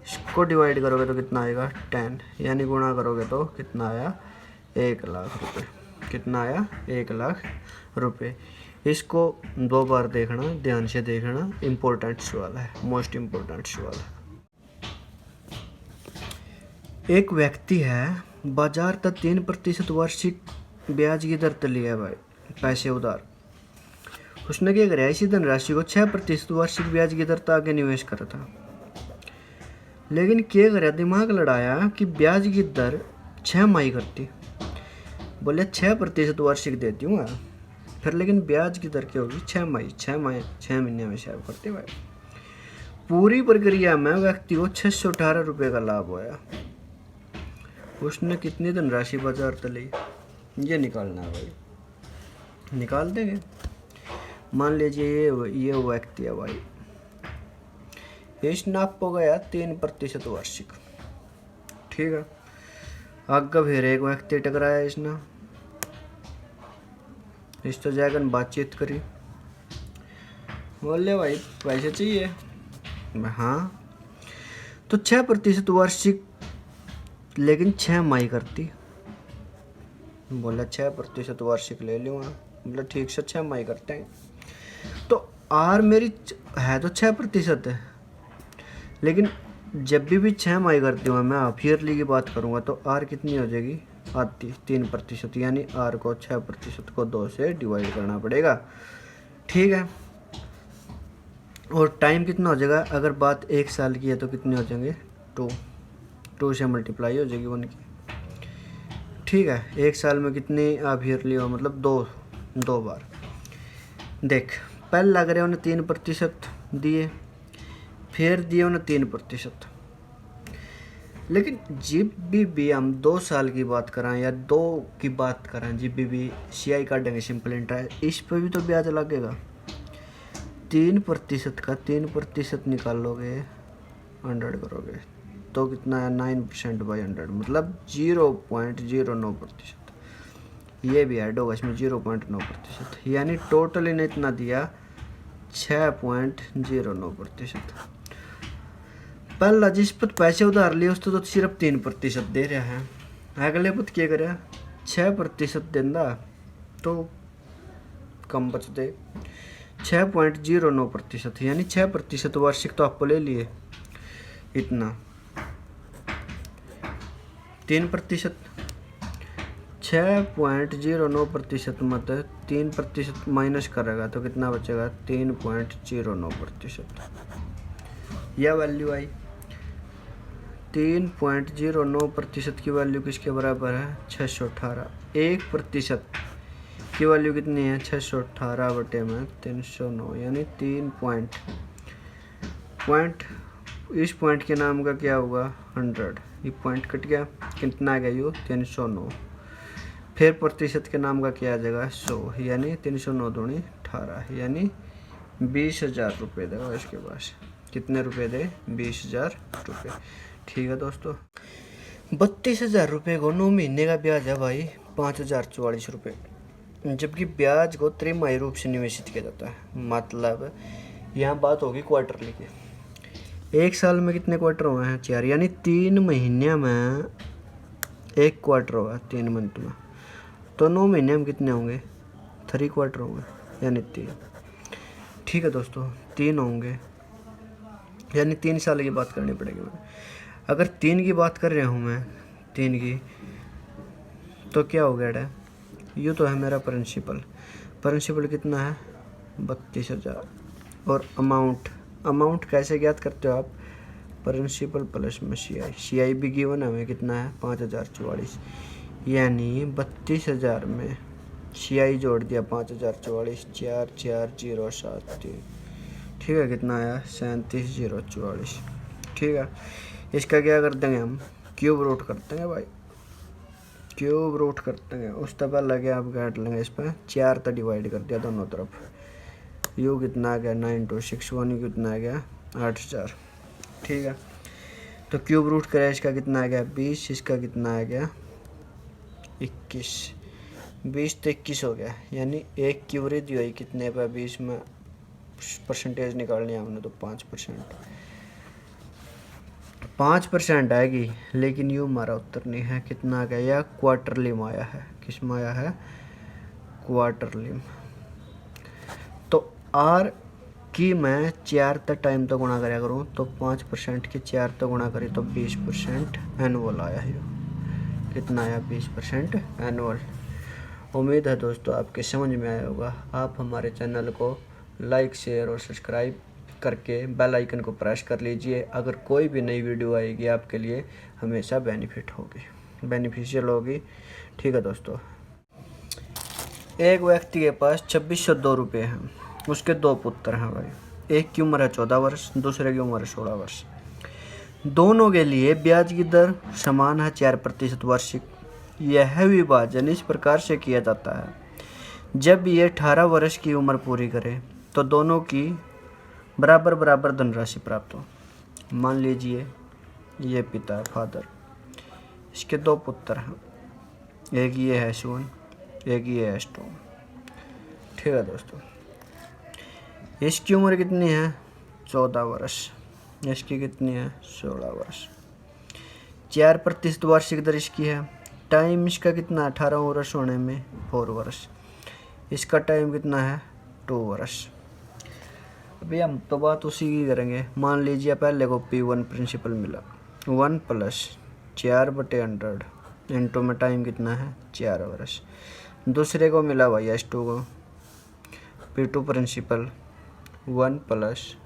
इसको डिवाइड करोगे तो कितना आएगा? 10, यानी गुणा करोगे तो कितना आया? 1 लाख रुपए। कितना आया? 1 लाख रुपए। इसको 2 बार देखना, ध्यान से देखना, इम्पोर्टेंट सवाल है, मोस्ट इम्पोर्टेंट सवाल है। एक व्यक्ति है, बाजार तक 3% वार्षिक ब्याज की दर तक लिया भाई पैसे उधार। उसने क्या करा? इसी धनराशि को 6% वार्षिक ब्याज की दर तक आगे निवेश करा था। लेकिन क्या करा, दिमाग लड़ाया कि ब्याज की दर 6 माही करती, बोले 6% वार्षिक देती हूँ मैं, फिर लेकिन ब्याज की दर क्या होगी 6 माही, 6 महीने में शेयर करती भाई। पूरी प्रक्रिया में व्यक्ति को 618 रुपये का लाभ होया। उसने कितनी धनराशि बाजार तली, ये निकालना है भाई, निकाल देंगे। मान लीजिए ये व्यक्ति है भाई, इसने आपको गया 3% वार्षिक, ठीक है। आगे फिर एक व्यक्ति टकराया, इसने इस तो जाकर बातचीत करी, बोले भाई पैसे चाहिए, हाँ, तो 6% वार्षिक लेकिन 6 माही करती, बोला 6% वार्षिक ले लूँगा, बोला ठीक से 6 माही करते हैं। तो आर मेरी है तो 6% है, लेकिन जब भी 6 माही करती हूँ मैं हाफ ईयरली की बात करूँगा तो आर कितनी हो जाएगी, आती 3%, यानी आर को 6% को 2 से डिवाइड करना पड़ेगा, ठीक है। और टाइम कितना हो जाएगा, अगर बात 1 साल की है तो कितने हो जाएंगे 2 से मल्टीप्लाई हो जाएगी 1 की, ठीक है। 1 साल में कितनी हाफ ईयरली हो, मतलब 2 बार। देख पहले लग रहे उन्हें 3% दिए, फिर दिए उन्हें 3%, लेकिन जब भी हम 2 साल की बात करें या 2 की बात करें, जब भी CI काटेंगे सिंपल इंटरेस्ट, इस पर भी तो ब्याज लगेगा। 3% का 3% निकालोगे 100 करोगे तो कितना है 9% बाई 100, मतलब 0.09%। ये भी ऐड होगा इसमें 0.9%, यानी टोटल इन्हें इतना दिया 6.09%। पहला जिस पर पैसे उधार लिए उस तो सिर्फ 3% दे रहा है, अगले पत क्या करे 6% देंदा तो कम बचते 6.09%, यानी 6% वार्षिक तो आपको ले लिए इतना, 3% 6.09% मत 3% माइनस करेगा तो कितना बचेगा 3.09%, यह वैल्यू आई। 3.09% की वैल्यू किसके बराबर है 618, 1% की वैल्यू कितनी है 618 बटे में 309, यानी 3 पॉइंट इस पॉइंट के नाम का क्या होगा 100, ये पॉइंट कट गया, कितना आ गया यू 309, फिर प्रतिशत के नाम का क्या आ जाएगा 100, यानी 309 दूनी 18, यानी 20,000 रुपये देगा इसके पास। कितने रुपए दे 20,000 रुपये, ठीक है दोस्तों। 32,000 रुपये को 9 महीने का ब्याज है भाई 5,044 रुपये, जबकि ब्याज को त्रिमाही रूप से निवेशित किया जाता है, मतलब यहाँ बात होगी क्वार्टरली की। 1 साल में कितने क्वार्टर हुए हैं 4, यानी 3 महीने में 1 क्वार्टर हुआ 3 मंथ में, तो 9 महीने में कितने होंगे 3 क्वार्टर होंगे, यानी 3, ठीक है दोस्तों 3 होंगे, यानी 3 साल की बात करनी पड़ेगी मुझे। अगर 3 की बात कर रहा हूँ मैं 3 की, तो क्या हो गया ये तो है मेरा प्रिंसिपल कितना है 32,000, और अमाउंट कैसे ज्ञात करते हो आप, प्रिंसिपल प्लस में CI भी गिवन हमें कितना है 5,044, यानी 32,000 में CI जोड़ दिया 5,044, 4,4,073, ठीक है, कितना आया 37,044, ठीक है। इसका क्या कर देंगे हम क्यूब रूट कर देंगे भाई, क्यूब रूट कर देंगे, उस तब लगे आप काट लेंगे, इस पर 4 तक डिवाइड कर दिया दोनों तरफ, यू कितना आ गया 9261, कितना आ गया 8,000, ठीक है। तो क्यूब रूट करें इसका कितना आ गया 20, इसका कितना आ गया 21, 20 तो 21 हो गया, यानी 1 की वृद्धि हुई कितने पर 20 में, परसेंटेज निकालनी है हमने तो 5% आएगी, लेकिन यूँ हमारा उत्तर नहीं है, कितना आ गया, यह क्वार्टरली में आया है, किस में आया है क्वार्टरली में। तो आर की मैं 4 तक टाइम तक गुणा करा करूँ तो 5% की 4 तक गुणा करी तो 20% एनुअल आया है, कितना आया 20% एनुअल। उम्मीद है दोस्तों आपके समझ में आया होगा। आप हमारे चैनल को लाइक शेयर और सब्सक्राइब करके बेल आइकन को प्रेस कर लीजिए। अगर कोई भी नई वीडियो आएगी आपके लिए हमेशा बेनिफिशियल होगी। ठीक है दोस्तों, एक व्यक्ति के पास 2602 रुपये हैं। उसके 2 पुत्र हैं भाई। एक की उम्र है 14 वर्ष, दूसरे की उम्र है 16 वर्ष। दोनों के लिए ब्याज की दर समान है 4% वार्षिक। यह विभाजन इस प्रकार से किया जाता है, जब ये 18 वर्ष की उम्र पूरी करे तो दोनों की बराबर धनराशि प्राप्त हो। मान लीजिए ये पिता है, फादर, इसके 2 पुत्र हैं। एक ये है S1, एक ये है S2। ठीक है दोस्तों, इसकी उम्र कितनी है 14 वर्ष, इसकी कितनी है 16 वर्ष। 4% वार्षिक दर इसकी है। टाइम इसका कितना है 18 वर्ष होने में 4 वर्ष। इसका टाइम कितना है 2 वर्ष। अभी हम तो बात उसी की करेंगे। मान लीजिए पहले को P1 प्रिंसिपल मिला 1 + 4/100 इंटू में टाइम कितना है 4 वर्ष। दूसरे को मिला भाई S2 को P2 प्रिंसिपल 1 +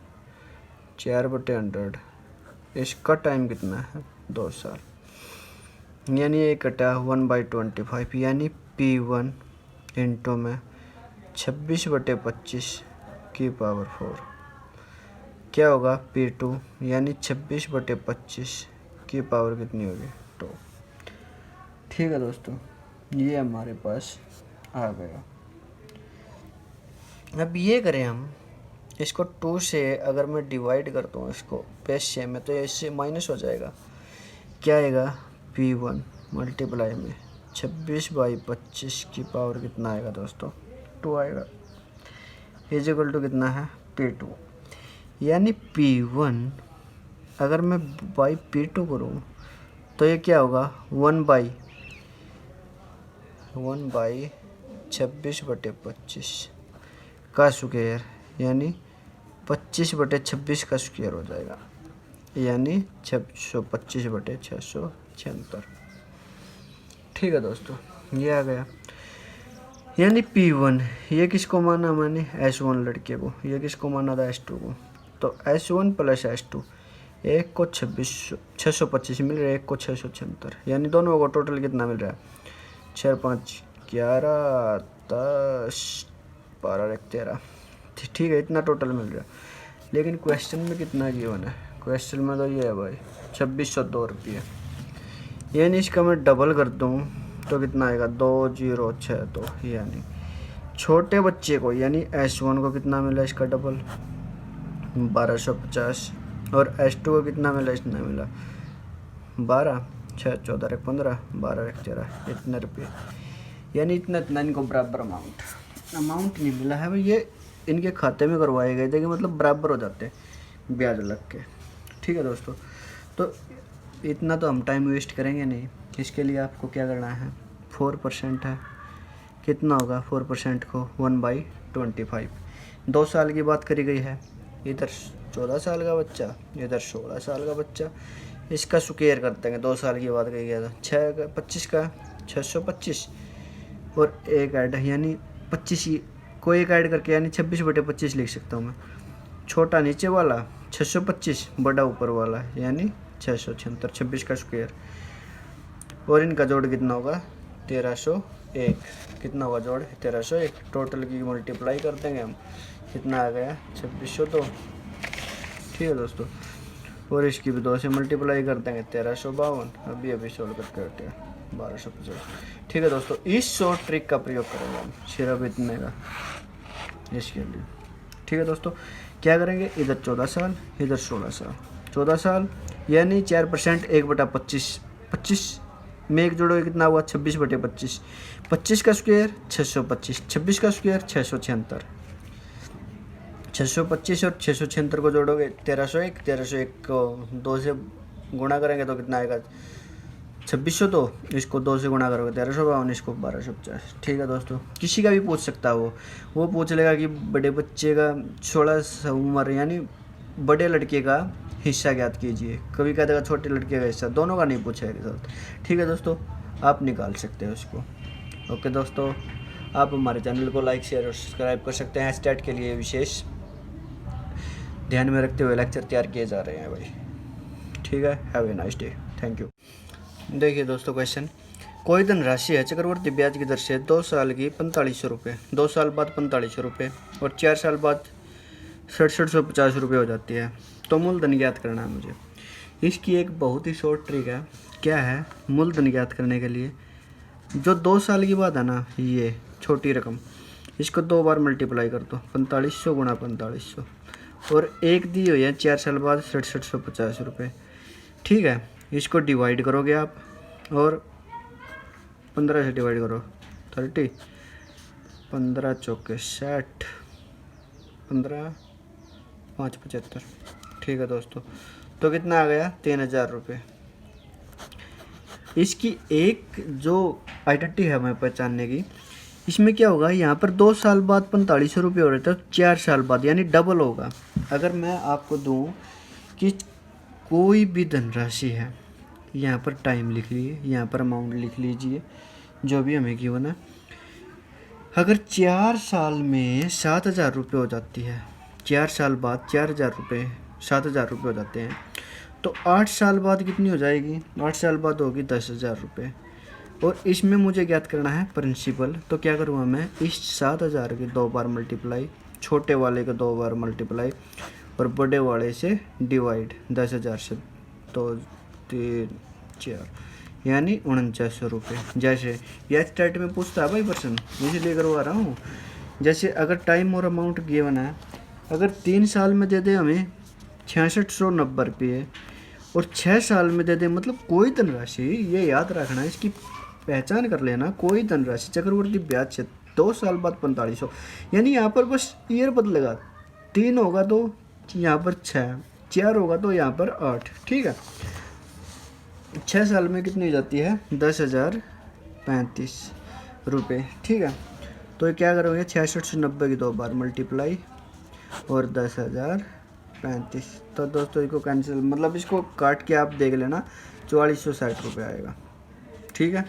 4/100, इसका टाइम कितना है 2 साल। यानी ये कटा 1/25, यानी P1 इंटू में 26/25 की पावर 4 क्या होगा P2, यानी 26/25 की पावर कितनी होगी 2। ठीक है दोस्तों, ये हमारे पास आ गया। अब ये करें हम इसको 2 से अगर मैं डिवाइड करता हूँ इसको पैसे में, तो इससे माइनस हो जाएगा। क्या आएगा P1 मल्टीप्लाई में 26/25 की पावर कितना आएगा दोस्तों 2 आएगा। इक्वल टू कितना है P2, यानी P1 अगर मैं बाई P2 करूँ तो ये क्या होगा 1/26/25 का स्क्वायर, यानी 25/26 का स्क्वायर हो जाएगा, यानी 625/676। ठीक है दोस्तों, ये आ गया। यानी P1 ये किसको माना मैंने S1 लड़के को, ये किसको माना था S2 को। तो S1 + S2, एक को 625 मिल रहा है, एक को 676, यानी दोनों को टोटल कितना मिल रहा है 6 × 5 = 11, 10, 12, 13। ठीक है, इतना टोटल मिल रहा है। लेकिन क्वेश्चन में कितना गिवन है, क्वेश्चन में तो ये है भाई 2602 रुपये। यानी इसका मैं डबल कर दूँ तो कितना आएगा 2062, यानी छोटे बच्चे को यानी S1 को कितना मिला इसका डबल 1250, और S2 को कितना मिला, इसने मिला 12, 6, 14, 15, 12, 13, इतने रुपये। यानी इतना इनको बराबर अमाउंट नहीं मिला है भाई, ये इनके खाते में करवाए गए थे कि मतलब बराबर हो जाते ब्याज लग के। ठीक है दोस्तों, तो इतना तो हम टाइम वेस्ट करेंगे नहीं। इसके लिए आपको क्या करना है 4% है, कितना होगा 4% को 1/25। 2 साल की बात करी गई है, इधर 14 साल का बच्चा, इधर 16 साल का बच्चा। इसका स्क्वायर करते हैं, 2 साल की बात कही गया था 6/25 का 625, और एक ऐड यानी 25 को एक ऐड करके यानी 26/25 लिख सकता हूँ मैं। छोटा नीचे वाला 625, बड़ा ऊपर वाला यानी 676, 26 का स्क्वायर। और इनका जोड़ कितना होगा 1301, कितना होगा जोड़ 1301। टोटल की मल्टीप्लाई कर देंगे हम, कितना आ गया 2602। ठीक है दोस्तों, और इसकी भी 2 से मल्टीप्लाई कर देंगे 1352। अभी सोल्व करके हटे 1250। ठीक है दोस्तों, इस शॉर्ट ट्रिक का प्रयोग करेंगे हम सिर्फ इतने का इसके लिए। ठीक है दोस्तों, क्या करेंगे इधर 14 साल इधर 16 साल। 14 साल यानी 4% 1/25, 25 में एक जोड़ोगे कितना हुआ 26/25। 25 का स्क्वायर 625, 26 का स्क्वायर 676। 625 और 676 को जोड़ोगे 1301, 1301 को 2 से गुणा करेंगे तो कितना आएगा 2602। इसको 2 से गुणा करोगे 1352, इसको 1250। ठीक है दोस्तों, किसी का भी पूछ सकता है वो पूछ लेगा कि बड़े बच्चे का 16 उम्र यानी बड़े लड़के का हिस्सा ज्ञात कीजिए, कभी कह देगा छोटे लड़के का हिस्सा, दोनों का नहीं पूछेगा एक साथ। ठीक है दोस्तों, आप निकाल सकते हैं उसको। ओके दोस्तों, आप हमारे चैनल को लाइक शेयर और सब्सक्राइब कर सकते हैं स्टैट के लिए विशेष। ध्यान में रखते हुए लेक्चर तैयार किए जा रहे हैं भाई। ठीक है, have a nice day, thank you. देखिए दोस्तों, क्वेश्चन, कोई धनराशि है चक्रवर्ती ब्याज की दर से 2 साल की 4500 रुपये, 2 साल बाद 4500 रुपये और 4 साल बाद 6750 रुपये हो जाती है, तो मूलधन ज्ञात करना है मुझे। इसकी एक बहुत ही शॉर्ट ट्रिक है। क्या है मूलधन ज्ञात करने के लिए? जो 2 साल की बाद है ना, ये छोटी रकम, इसको 2 बार मल्टीप्लाई कर दो, 4500 गुणा 4500, और एक दी हुई है 4 साल बाद 6750 रुपये। ठीक है, इसको डिवाइड करोगे आप और 15 से डिवाइड करो, 30, 15 चौके 60, 15 5 75। ठीक है दोस्तों, तो कितना आ गया? 3000 रुपये। इसकी एक जो आइडेंटिटी है हमें पहचानने की, इसमें क्या होगा, यहाँ पर 2 साल बाद 4500 रुपये हो रहे थे, 4 साल बाद यानी डबल होगा। अगर मैं आपको दूं कि कोई भी धनराशि है, यहाँ पर टाइम लिख लीजिए, यहाँ पर अमाउंट लिख लीजिए, जो भी हमें गिवन है, अगर 4 साल में 7000 रुपये हो जाती है, 4 साल बाद 4000 रुपये 7000 रुपये हो जाते हैं, तो 8 साल बाद कितनी हो जाएगी? 8 साल बाद होगी 10,000 रुपये। और इसमें मुझे ज्ञात करना है प्रिंसिपल, तो क्या करूँगा मैं, इस 7000 के 2 बार मल्टीप्लाई, छोटे वाले के 2 बार मल्टीप्लाई और बड़े वाले से डिवाइड, 10,000 से 2 3 4 यानी 4900 रुपये। जैसे यह स्टेट में पूछता है भाई पर्सन, इसलिए करवा रहा हूँ। जैसे अगर टाइम और अमाउंट गिवन है, अगर 3 साल में दे दे हमें 6690 रुपये और 6 साल में दे दे, मतलब कोई धनराशि, ये याद रखना, इसकी पहचान कर लेना, कोई धनराशि चक्रवर्ती ब्याज से 2 साल बाद 4500, यानी यहाँ पर बस ईयर बदलेगा, 3 होगा तो यहाँ पर 6, 4 होगा तो यहाँ पर 8। ठीक है, 6 साल में कितनी हो जाती है? 10,035 रुपये। ठीक है, तो ये क्या करोगे, 66 से 90 की 2 बार मल्टीप्लाई और 10,035। तो दोस्तों इसको कैंसिल, मतलब इसको काट के आप देख लेना, 4460 रुपये आएगा। ठीक है।